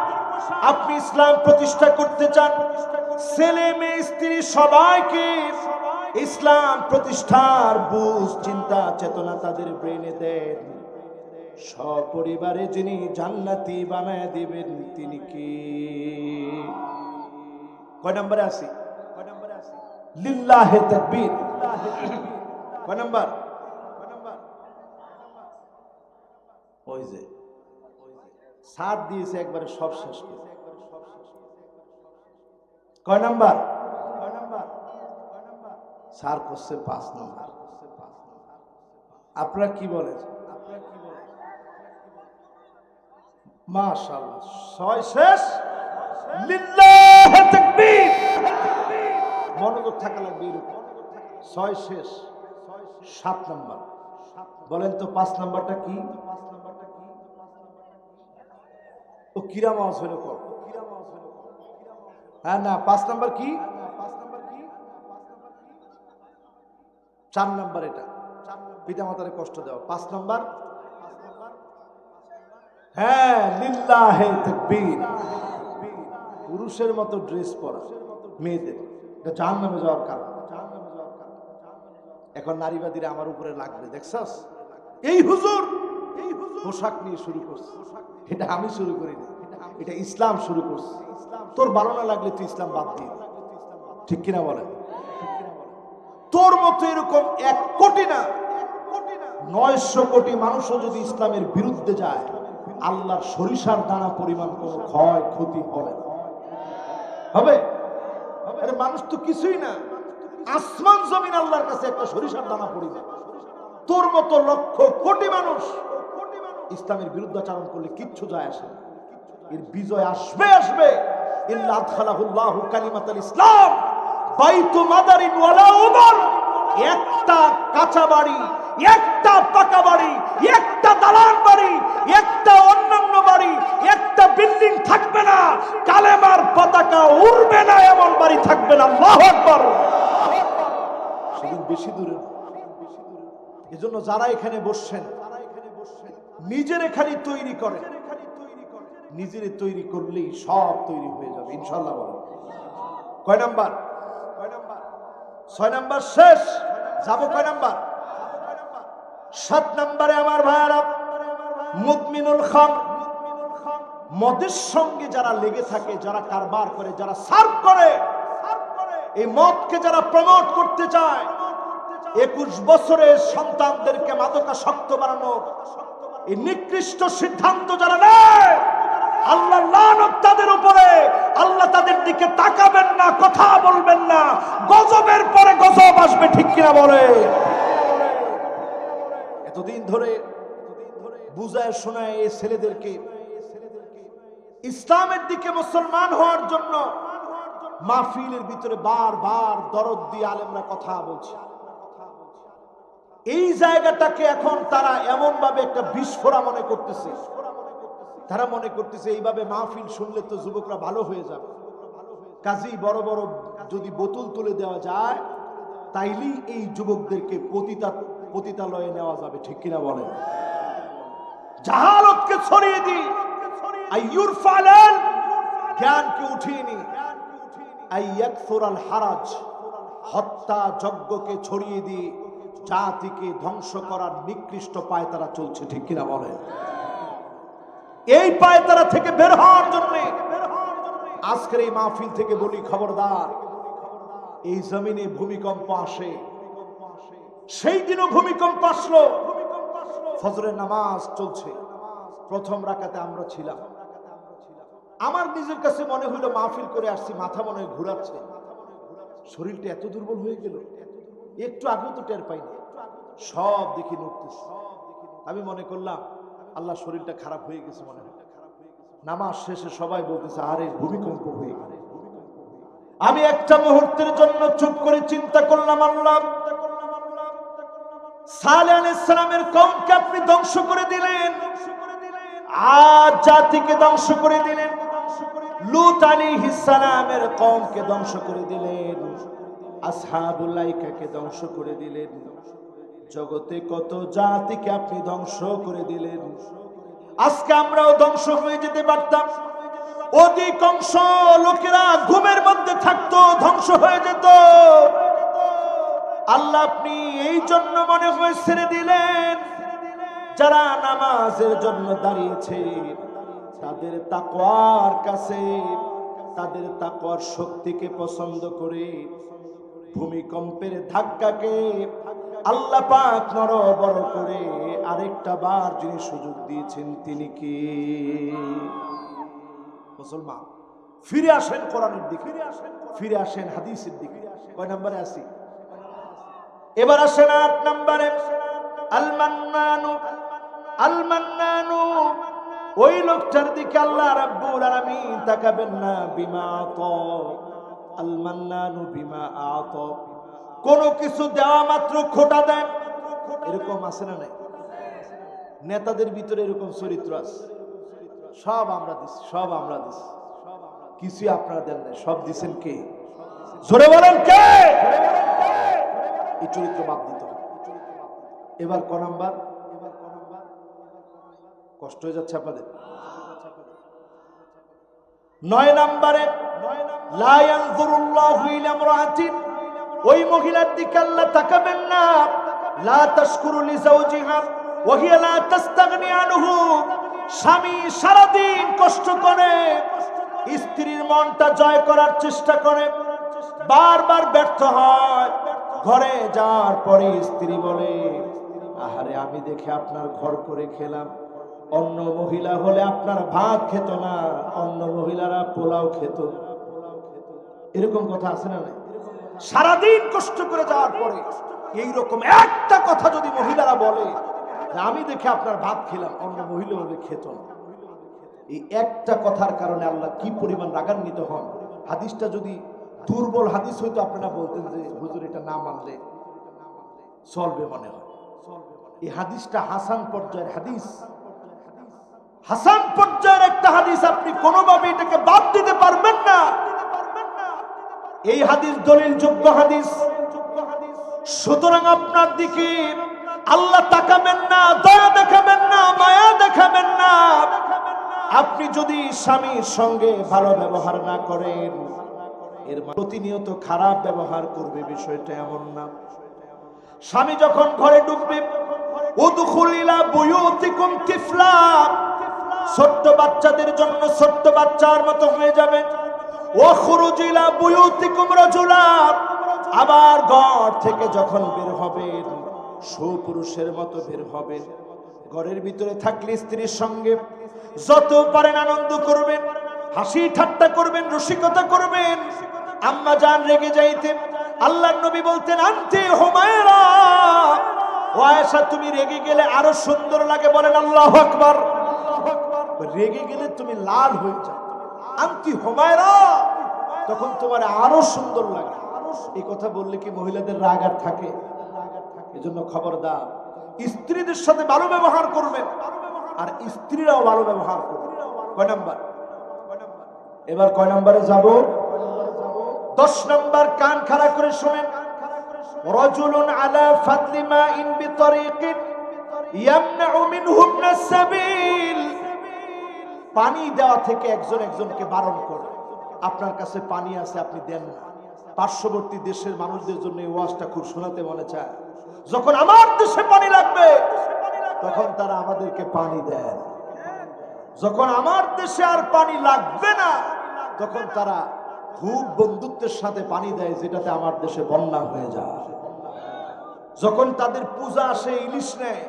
আপনি ইসলাম প্রতিষ্ঠা করতে চান, ছেলে মেয়ে স্ত্রী সবাইকে ইসলাম প্রতিষ্ঠার বুঝ চিন্তা চেতনা তাদের ব্রেনে দেন, সপরিবারে যিনি জান্নাতি বানায় দিবেন তিনি কি? কয় নম্বরে আছি? লিল্লাহে তাকবীর। কয় নম্বর? ওই যে সাত দিয়েছে একবারে সব শেষ করে। কয় নাম্বার? সার করছে 5 নম্বর। আপনারা কি বলেন? মাশাআল্লাহ, 6 শেষ। লিল্লাহে তাকবীর। মনোযোগ থাকা লাগবে এরকম। 6 শেষ, 7 নম্বর। বলেন তো 5 নাম্বারটা কি? ও কিরাম আওয়াজ হলো কর। হ্যাঁ না, 5 নাম্বার কি? 4 নাম্বার। এটা পিতা মাতারে কষ্ট দেওয়া। 5 নাম্বার, হ্যাঁ, লিল্লাহে তাকবীর। পুরুষের মতো ড্রেস পরা মেয়েদের, এটা জাহান্নামে যাওয়ার কারণ। এখন নারীবাদীরা আমার উপরে লাগবে, দেখছস? এই হুজুর পোশাক নিয়ে শুরু করছে। এটা আমি শুরু করিনি, এটা ইসলাম শুরু করছে। তোর ভালো না লাগলে তুই ইসলাম বাদ দিয়ে, ঠিক কিনা বলেন? তোর মতো এরকম 1 কোটি না, 900 কোটি মানুষও যদি ইসলামের বিরুদ্ধে যায়, আল্লাহর সরিষার দানা পরিমাণ কোনো ক্ষয় ক্ষতি হবে না। হবে? আরে মানুষ তো কিছুই না, আসমান জমিন আল্লাহর কাছে একটা সরিষার দানা পরিমাণ। তোর মতো লক্ষ কোটি মানুষ ইসলামের বিরুদ্ধাচরণ করলে কিচ্ছু যায় আসে না। এর বিজয় আসবে আসবে। ইল্লা আদখালাহুল্লাহু কালিমাতাল ইসলাম বাইতু মাদারিন ওয়ালা উমর। একটা কাঁচা বাড়ি, একটা পাকা বাড়ি, একটা দালান বাড়ি, একটা অন্যান্য বাড়ি, একটা বিল্ডিং থাকবে না, কালেমার পতাকা উড়বে না এমন বাড়ি থাকবে না। আল্লাহু আকবার। সেদিন বেশি দূরে। এজন্য যারা এখানে বসছেন, নিজের এখানে তৈরি করেন। নিজের তৈরি করলেই সব তৈরি হয়ে যাবে ইনশাআল্লাহ। বলেন কয় নাম্বার? 6 নাম্বার শেষ। যাবো কয় নাম্বার? 7 নাম্বারে আমার ভাইরা, মুদমিনুল খামর, মদের সঙ্গে যারা লেগে থাকে, যারা কারবার করে, যারা সার্ভ করে, এই মদকে যারা প্রমোট করতে চায়, 21 বছরের সন্তানদেরকে মাদকাসক্ত বানানোর এই নিকৃষ্ট সিদ্ধান্ত যারা নেয়, আল্লাহ লানত তাদের উপরে। আল্লাহ তাদের দিকে তাকাবেন না, কথা বলবেন না, গজবের পরে গজব আসবে, ঠিক কিনা বলে? এতদিন ধরে বুঝায় শোনায় এই ছেলেদেরকে ইসলামের দিকে মুসলমান হওয়ার জন্য মাহফিলের ভিতরে বারবার দরদ দিয়ে আলেমরা কথা বলছে। এই জায়গাটাকে এখন তারা এমন ভাবে একটা বিস্ফোরা মনে করতেছে। তারা মনে করতেছে এইভাবে মাহফিল শুনলে তো যুবকরা ভালো হয়ে যাবে, কাজেই বড় বড় যদি বোতল তুলে দেওয়া যায় তাইলেই এই যুবকদেরকে পতিতালয়ে নেওয়া যাবে, ঠিক কিনা বলেন? জাহালতকে ছড়িয়ে দিই, আইয়ুরফালাল জ্ঞানকে উঠিয়ে নি, আইয়াকসুরাল হারাজ হত্যা যজ্ঞকে ছড়িয়ে দিয়ে জাতিকে ধ্বংস করার নিকৃষ্ট পায়তারা চলছে, ঠিক কিনা বলেন? এই পায়তারা থেকে বের হওয়ার জন্য আজকের এই মাহফিল থেকে বলি, খবরদার, এই জমিনে ভূমিকম্প আসে, সেই দিনও ভূমিকম্প আসলো। ফজরের নামাজ চলছে, প্রথম রাকাতে আমরা ছিলাম। আমার নিজের কাছে মনে হইলো মাহফিল করে আসছি, মাথা মনে হয় ঘুরাচ্ছে, শরীরটা এত দুর্বল হয়ে গেল, একটু আগেও তো টের পাইনি, সব দেখি নড়তেছে। আমি মনে করলাম আল্লাহ শরীরটা খারাপ হয়ে গেছে মনে হয়। নামাজ শেষে সবাই বলতেছে আরে ভূমিকম্প হয়ে গেল। আমি একটা মুহূর্তের জন্য চুপ করে চিন্তা করলাম, আল্লাহ সালেহ আলাইহিস সালামের কওমকে আপনি ধ্বংস করে দিলেন, আদ জাতিকে ধ্বংস করে দিলেন, লূত আলাইহিস সালামের কওমকে ধ্বংস করে দিলেন, আসহাবুল আইকাকে ধ্বংস করে দিলেন, জগতে কত জাতিকে আপনি ধ্বংস করে দিলেন। আজকে আমরাও ধ্বংস হয়ে যেতে পারতাম। অধিকাংশ লোকেরা ঘুমের মধ্যে থাকতো, ধ্বংস হয়ে যেত। আল্লাহ আপনি এই জন্য মনে হয় ছেড়ে দিলেন, যারা নামাজের জন্য দাঁড়িয়েছে তাদের তাকওয়ার কাছে, তাদের তাকওয়ার শক্তিকে পছন্দ করে ভূমিকম্পের ধাক্কাকে আল্লাহ পাক নড়বড় করে আরেকটা বার যিনি সুযোগ দিয়েছেন তিনি কি? মুসলমান ফিরে আসেন কোরআনের দিকে, ফিরে আসেন হাদিসের দিকে। কয় নম্বরে আসি? এবার আসেন ৮ নম্বরে। আল মান্নানু, আল মান্নানু ওই লোকটার দিকে আল্লাহ রাব্বুল আলামিন তাকাবেন না। বিমা আতা, আল মান্নানু বিমা আতা, কোন কিছু দেওয়া মাত্র খোটা দেন, এরকম আছে না নাই? নেতাদের ভিতরে এরকম চরিত্র আছে, সব আমরা দিছি, সব আমরা দিছি, কিছু আপনারা দেন নাই, সব দিছেন কে? জোরে বলেন কে? এই চরিত্র বাদ দিতে হবে। এবার ক নাম্বার? কষ্ট হয়ে যাচ্ছে আপনাদের? ৯ নম্বরে লা ইয়ানজুরুল্লাহু ইলা ইমরাতিন, ওই মহিলার দিকে আল্লাহ তাকাবেন না। লা তাশকুরু লিজাওজিহা ওয়া হিয়া লা তাস্তাগনি আনহু, স্বামী সারাদিন কষ্ট করে স্ত্রীর মনটা জয় করার চেষ্টা করে, বারবার ব্যর্থ হয়। ঘরে যাওয়ার পরে স্ত্রী বলে আহারে আমি দেখে আপনার ঘর করে খেলাম, অন্য মহিলা হলে আপনার ভাত খেত না, অন্য মহিলারা পোলাও খেত। এরকম কথা আছে না নাই? সারাদিন কষ্ট করে যাওয়ার পরে এইরকম একটা কথা যদি মহিলারা বলে আমি দেখে আপনার ভাত খেলাম, অন্য মহিলা হলে খেত না, এই একটা কথার কারণে আল্লাহ কি পরিমাণ রাগান্বিত হন। হাদিসটা যদি দুর্বল হাদিস হইতো আপনারা বলতেন যে হুজুর এটা না মানলে চলবে মনে হয়। এই হাদিসটা হাসান পর্যায়ের হাদিস, হাসান পর্যায়ের একটা হাদিস, আপনি কোনোভাবে এটাকে বাদ দিতে পারবেন না। এই হাদিস দলিল যোগ্য হাদিস। সুতরাং আপনার দিকে আল্লাহ তাকাবেন না, দয়া দেখাবেন না, মায়া দেখাবেন না। আপনি যদি স্বামীর সঙ্গে ভালো ব্যবহার না করেন, এর প্রতিনিয়ত খারাপ ব্যবহার করবে, বিষয়টা এমন না। স্বামী যখন ঘরে ঢুকবে, উদখুল ইলা বুয়ুতিকুম তিফলা, ছোট্ট বাচ্চাদের জন্য ছোট্ট বাচ্চার মতো হয়ে যাবে। ওয়াখরুজ ইলা বুয়ুতিকুম রাজুলা, আবার ঘর থেকে যখন বের হবেন সুপুরুষের মতো বের হবেন। ঘরের ভিতরে থাকলে স্ত্রীর সঙ্গে যত পারেন আনন্দ করবেন, হাসি ঠাট্টা করবেন, রসিকতা করবেন। আম্মা জান রেগে যাইতেন, আল্লাহর নবী বলতেন আনতে হুমায়রা, ও আয়েশা তুমি রেগে গেলে আরো সুন্দর লাগে, বলেন আল্লাহু আকবার। রেগে গেলে তুমি লাল হয়ে যাও, আনতি হুমায়রা, তখন তোমার আরো সুন্দর লাগে। এই কথা বললে কি মহিলাদের রাগ আর থাকে? এজন্য খবরদার, স্ত্রীদের সাথে ভালো ব্যবহার করবেন আর স্ত্রীরাও ভালো ব্যবহার করবে। কয় নাম্বার? এবার কয় নাম্বারে যাব? 10 নাম্বার। কান খাড়া করে শুনেন। রাজুলুন আলা ফাদলি মাইন বিতরিকিন ইয়ামনাউ মিনহু ইবনাস সাবিল, পানি দেওয়া থেকে একজন একজনকে বারণ করে। আপনার কাছে পানি আছে, আপনি দেন না। পার্শ্ববর্তী দেশের মানুষদের জন্য এই ওয়াজটা খুব শোনাতে মনে চায়। যখন আমার দেশে পানি লাগবে তখন তারা আমাদেরকে পানি দেয়, যখন আমার দেশে আর পানি লাগবে না তখন তারা খুব বন্ধুত্বের সাথে পানি দেয়, যেটাতে আমার দেশে বন্যা হয়ে যায়। যখন তাদের পূজা আসে ইলিশ নেয়,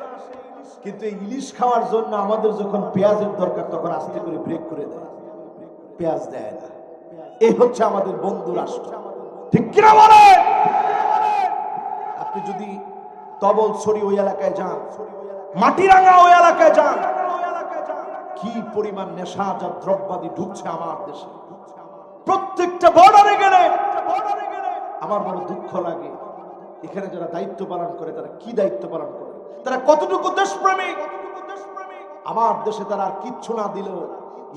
কিন্তু এই ইলিশ খাওয়ার জন্য আমাদের যখন পেঁয়াজের দরকার তখন আস্তে করে ব্রেক করে দেয়, পেঁয়াজ দেয় না। এই হচ্ছে আমাদের বন্ধু রাষ্ট্র, ঠিক কিনা বলেন? আপনি যদি তবলছড়ি ওই এলাকায় যান, মাটিরাঙ্গা ওই এলাকায় যান, কি পরিমাণ নেশাজাত দ্রব্যাদি ঢুকছে আমার দেশে। প্রত্যেকটা বর্ডারে গেলে আমার বড় দুঃখ লাগে, এখানে যারা দায়িত্ব পালন করে তারা কি দায়িত্ব পালন করে, তারা কতটুকু দেশপ্রেমিক। আমার দেশে তারা আর কিচ্ছু না দিলেও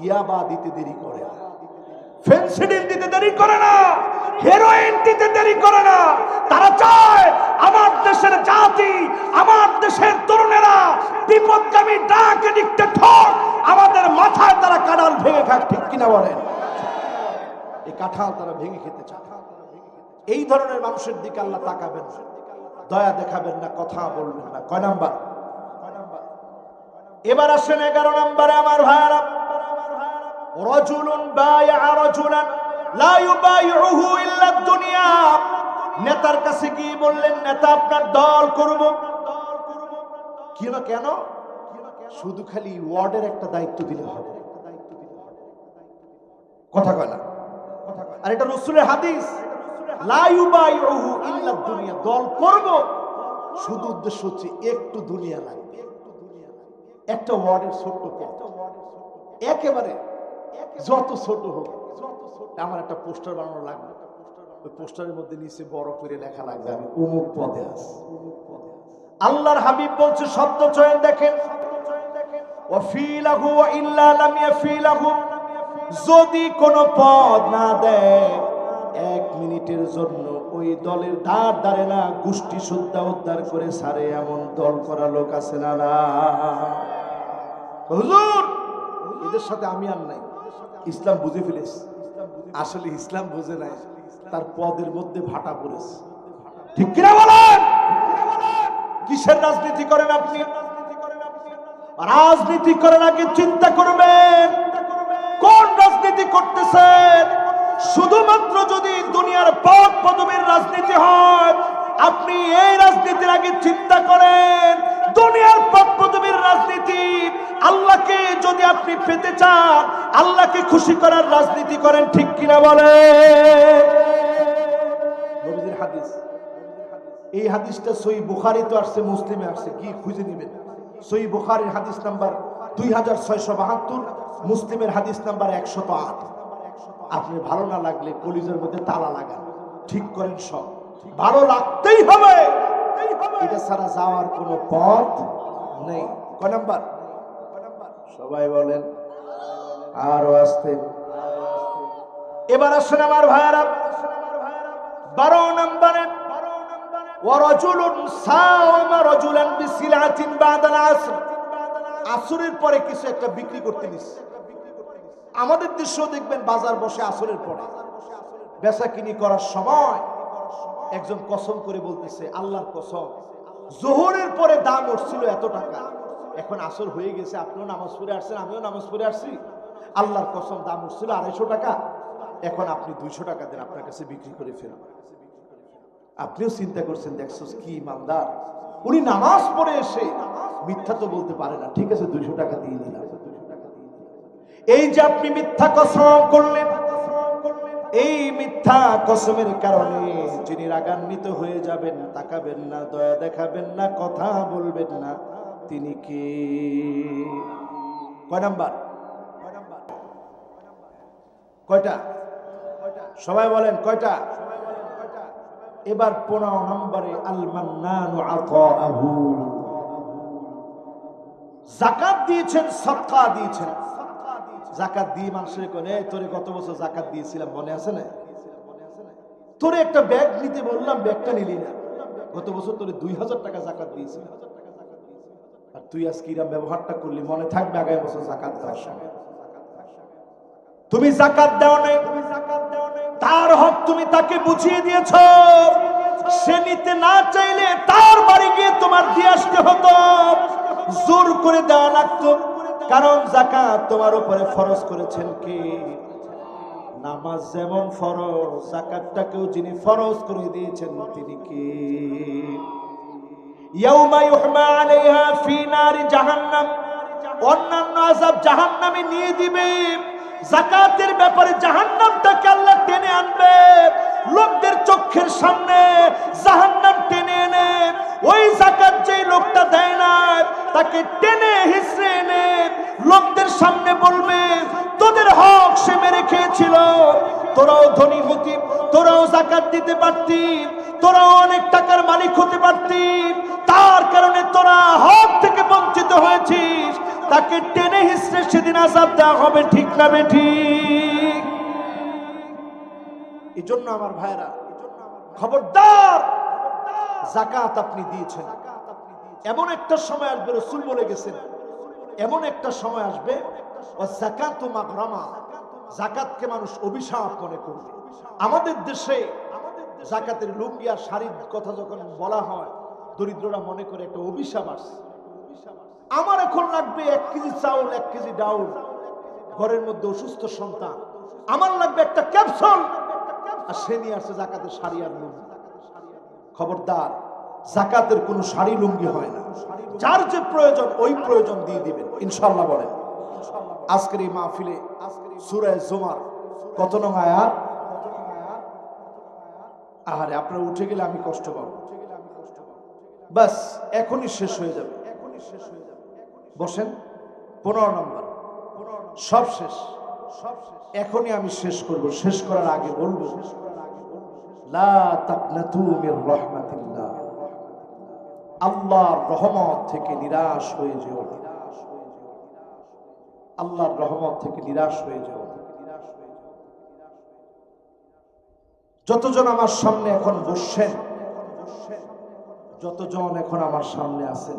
ইয়াবা দিতে দেরি করে না, ফেনসিডিল দিতে দেরি করে না, হেরোইন দিতে দেরি করে না। তারা চায় আমার দেশের জাতি, আমার দেশের তরুণেরা বিপদগামী ডাক এডিক্টেড হোক, আমাদের মাথায় তারা কাঁঠাল ভেঙে খাক, ঠিক কিনা বলেন? এই কাঁঠাল তারা ভেঙে খেতে চায়। এই ধরনের মানুষের দিকে আল্লাহ তাকাবেন না, দয়া দেখাবেন না, কথা বলবেন না। কয় নাম্বার? এবার আসেন 11 নম্বরে আমার ভাইরা। রাজুলুন বায়আ রাজুলান লা ইউবাইউহু ইল্লা দুনিয়া। নেতার কাছে গিয়ে বললেন, নেতা আপনার দল করব। কেন? শুধু খালি ওয়ার্ডের একটা দায়িত্ব দিলে হবে, কথা কয় না। আর এটা রাসূলের হাদিস, লা ইউবাইউহু ইল্লা দুনিয়া। দল করব, শুধু উদ্দেশ্য হচ্ছে একটু দুনিয়া লাগবে, একটা ওয়ার্ডের ছোট্ট পদ, একেবারে যত ছোট হোক। আমার একটা পোস্টার বানানো লাগবে, ওই পোস্টারের মধ্যে নিচে বড় করে লেখা লাগবে আমি অমুক পদে আছি। আল্লাহর হাবিব বলছে, শব্দ চয়ন দেখেন, ওয়াফিলাহু ওয়া ইল্লা লাম ইয়াফিলাহু। যদি কোনো পদ না দেয়, 1 মিনিটের জন্য ওই দলের ধার ধারে না, গোষ্ঠী সুদ্ধা উদ্ধার করে সারে এমন দল করা লোক আছে না? হুজুর, এদের সাথে আমি আর নাই, ইসলাম বুঝে ফেলেছি। আসলে ইসলাম বুঝে নাই, তার পদের মধ্যে ভাটা পড়েছে, ঠিক কিনা বলেন? কিসের রাজনীতি করেন আপনি? রাজনীতি করার আগে চিন্তা করবেন কোন রাজনীতি করতেছেন। শুধুমাত্র যদি দুনিয়ার পদ পদবীর রাজনীতি হয়, আপনি এই রাজনীতির আগে চিন্তা করেন দুনিয়ার পদ পদবীর রাজনীতি। আল্লাহকে যদি আপনি পেতে চান, আল্লাহকে খুশি করার রাজনীতি করেন, ঠিক কিনা বলেন? নবীজির হাদিস, এই হাদিসটা সহিহ বুখারীতে আসছে, মুসলিমে আসছে, কি খুঁজে নেবেন। সহিহ বুখারীর হাদিস নাম্বার 2672, মুসলিমের হাদিস নাম্বার 108। আপনি ভালো না লাগলে কলিজার মধ্যে তালা লাগান, ঠিক করেন, সব ভালো লাগতেই হবে, এটা ছাড়া যাওয়ার কোনো পথ নেই। কয় নাম্বার? সবাই বলেন আরো আসতে। এবার আসেন আমার ভাইয়ারা 12 নম্বরে, ওয়ারাজুলুন সাওমা রাজুলান বিসিলাতিন বাদাল আসর। আসরের পরে কিছু একটা বিক্রি করতে নিছে। আমাদের দেশেও দেখবেন বাজার বসে আসরের পরে, বেচা কিনি করার সময় একজন কসম করে বলতেছে, আল্লাহর কসম, জোহরের পরে দাম উঠছিল এত টাকা, এখন আসর হয়ে গেছে, আপনিও নামাজ পড়ে আসছেন, আমিও নামাজ পড়ে আসছি, আল্লাহর কসম দাম উঠছিল 250 টাকা, এখন আপনি 200 টাকা দেন, আপনার কাছে বিক্রি করে ফেলুন। আপনিও চিন্তা করছেন, দেখছো কি ইমানদার, উনি নামাজ পড়ে এসে মিথ্যা তো বলতে পারে না, ঠিক আছে 200 টাকা দিয়ে দিলাম। এই যে আপনি মিথ্যা কসম করলেন, এই মিথ্যা কসমের কারণে যিনি রাগান্বিত হয়ে যাবেন, তাকাবেন না, দয়া দেখাবেন না, কথা বলবেন না, তিনি কে? কয় নাম্বার? কয়টা? সবাই বলেন কয়টা? এবার 15 নম্বরে, আল মান্নানু আতাআহু। যাকাত দিয়েছেন, সাদকা দিয়েছেন। যাকাত দিয়ে মানুষের কোনে, তোরে গত বছর যাকাত দিয়েছিলাম মনে আছে না? তোরে একটা ব্যাগ নিতে বললাম, ব্যাগটা নিলি না। গত বছর তোরে 2000 টাকা যাকাত দিয়েছিলাম, আর তুই আজকে এরকম ব্যবহারটা করলি, মনে থাকবে আগামী বছর যাকাত দেওয়ার সময়। তুমি যাকাত দাও নাই, তার হক তুমি তাকে বুঝিয়ে দিয়েছ। সে নিতে না চাইলে তার বাড়ি গিয়ে তোমার দিয়ে আসতে হতো, জোর করে দেওয়া লাগতো, কারণ যাকাত তোমার উপরে ফরজ করেছেন কে? নামাজ যেমন ফরজ, যাকাতটাকেও যিনি ফরজ করে দিয়েছেন তিনি কে? ইয়াউমা ইউহমা আলাইহা ফি নারি জাহান্নাম, অন্যান্য আযাব জাহান্নামে নিয়ে দিবে। যাকাতের ব্যাপারে জাহান্নামটাকে আল্লাহ টেনে আনবে, লোকদের চোখের সামনে জাহান্নাম টেনে এনে ওই যাকাত যেই লোকটা দেয় না তাকে টেনে হিসড়ে এনে লোকদের সামনে বলবে, তোদের হক সে মেরে খেয়েছিল, তোরাও ধনী হতি, তোরাও যাকাত দিতে পারতি, তোরাও অনেক টাকার মালিক হতে পারতি, তার কারণে তোরা হক থেকে বঞ্চিত হয়েছিস। তাকে টেনে হিসড়ে সেদিন আযাব দেওয়া হবে, ঠিক না বেঠিক? এই জন্য আমার ভাইরা, খবরদার, যাকাত আপনি দিয়েছেন, এমন একটা সময় আসবে, রাসূল বলে গেছেন, এমন একটা সময় আসবে যাকাতু মাগরামা, যাকাতকে মানুষ অভিশাপ মনে করবে। আমাদের দেশে যাকাতের লুঙ্গি আর শাড়ির কথা যখন বলা হয়, দরিদ্ররা মনে করে একটা অভিশাপ আসছে। আমার এখন লাগবে 1 কেজি চাউল, 1 কেজি ডাউল, ঘরের মধ্যে অসুস্থ সন্তান, আমার লাগবে একটা ক্যাপসুল, আর সে নিয়ে আসছে যাকাতের শাড়ি আর লুঙ্গি। খবরদার, যাকাতের কোনো শাড়ি লুঙ্গি হয় না, যার যে প্রয়োজন ওই প্রয়োজন দিয়ে দিবেন ইনশাআল্লাহ। বলেন আজকের এই মাহফিলে সূরা জুমার কত নং আয়াত? আরে আপনারা উঠে গেলে আমি কষ্ট পাবো, বাস এখনই শেষ হয়ে যাবে। বসেন, 15 নম্বর, সব শেষ, এখনই আমি শেষ করব। শেষ করার আগে বলবো, লা তাকনাতু মির রাহমাতিল্লাহ, আল্লাহর রহমত থেকে নিরাশ হয়ে যেও না, আল্লাহর রহমত থেকে নিরাশ হয়ে যেও না। যতজন আমার সামনে এখন বসছেন, যতজন এখন আমার সামনে আছেন,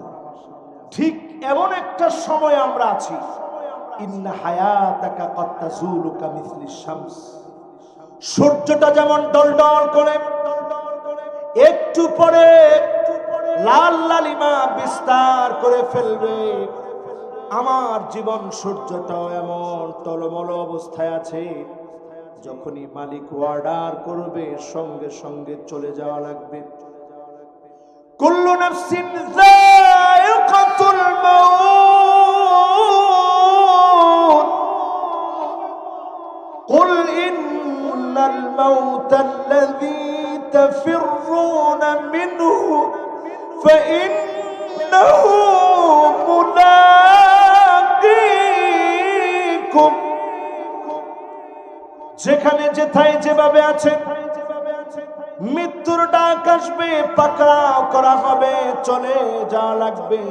ঠিক এমন একটা সময় আমরা আছি, ইন্না হায়াতাকা কদ তাজুলু কামিসলিশ শামস, সূর্যটা যেমন ডলডল করে একটু পরে লাল লালিমা বিস্তার করে ফেলবে, আমার জীবন সূর্যটাও এমন টলমল অবস্থায় আছে, যখনই মালিক অর্ডার করবে সঙ্গে সঙ্গে চলে যাওয়া লাগবে। কুল্লু নাফসিন যায়িকাতুল মাউত, কুল ইন্নাল মাউতাল্লাযী তাফিররুনা মিনহু ফাইন্নাহু মুলাকীকুম, যেখানে যেথায় যেভাবে আছে মৃত্যুর ডাক আসবে, পাকড়াও করা হবে, চলে যাওয়া লাগবে।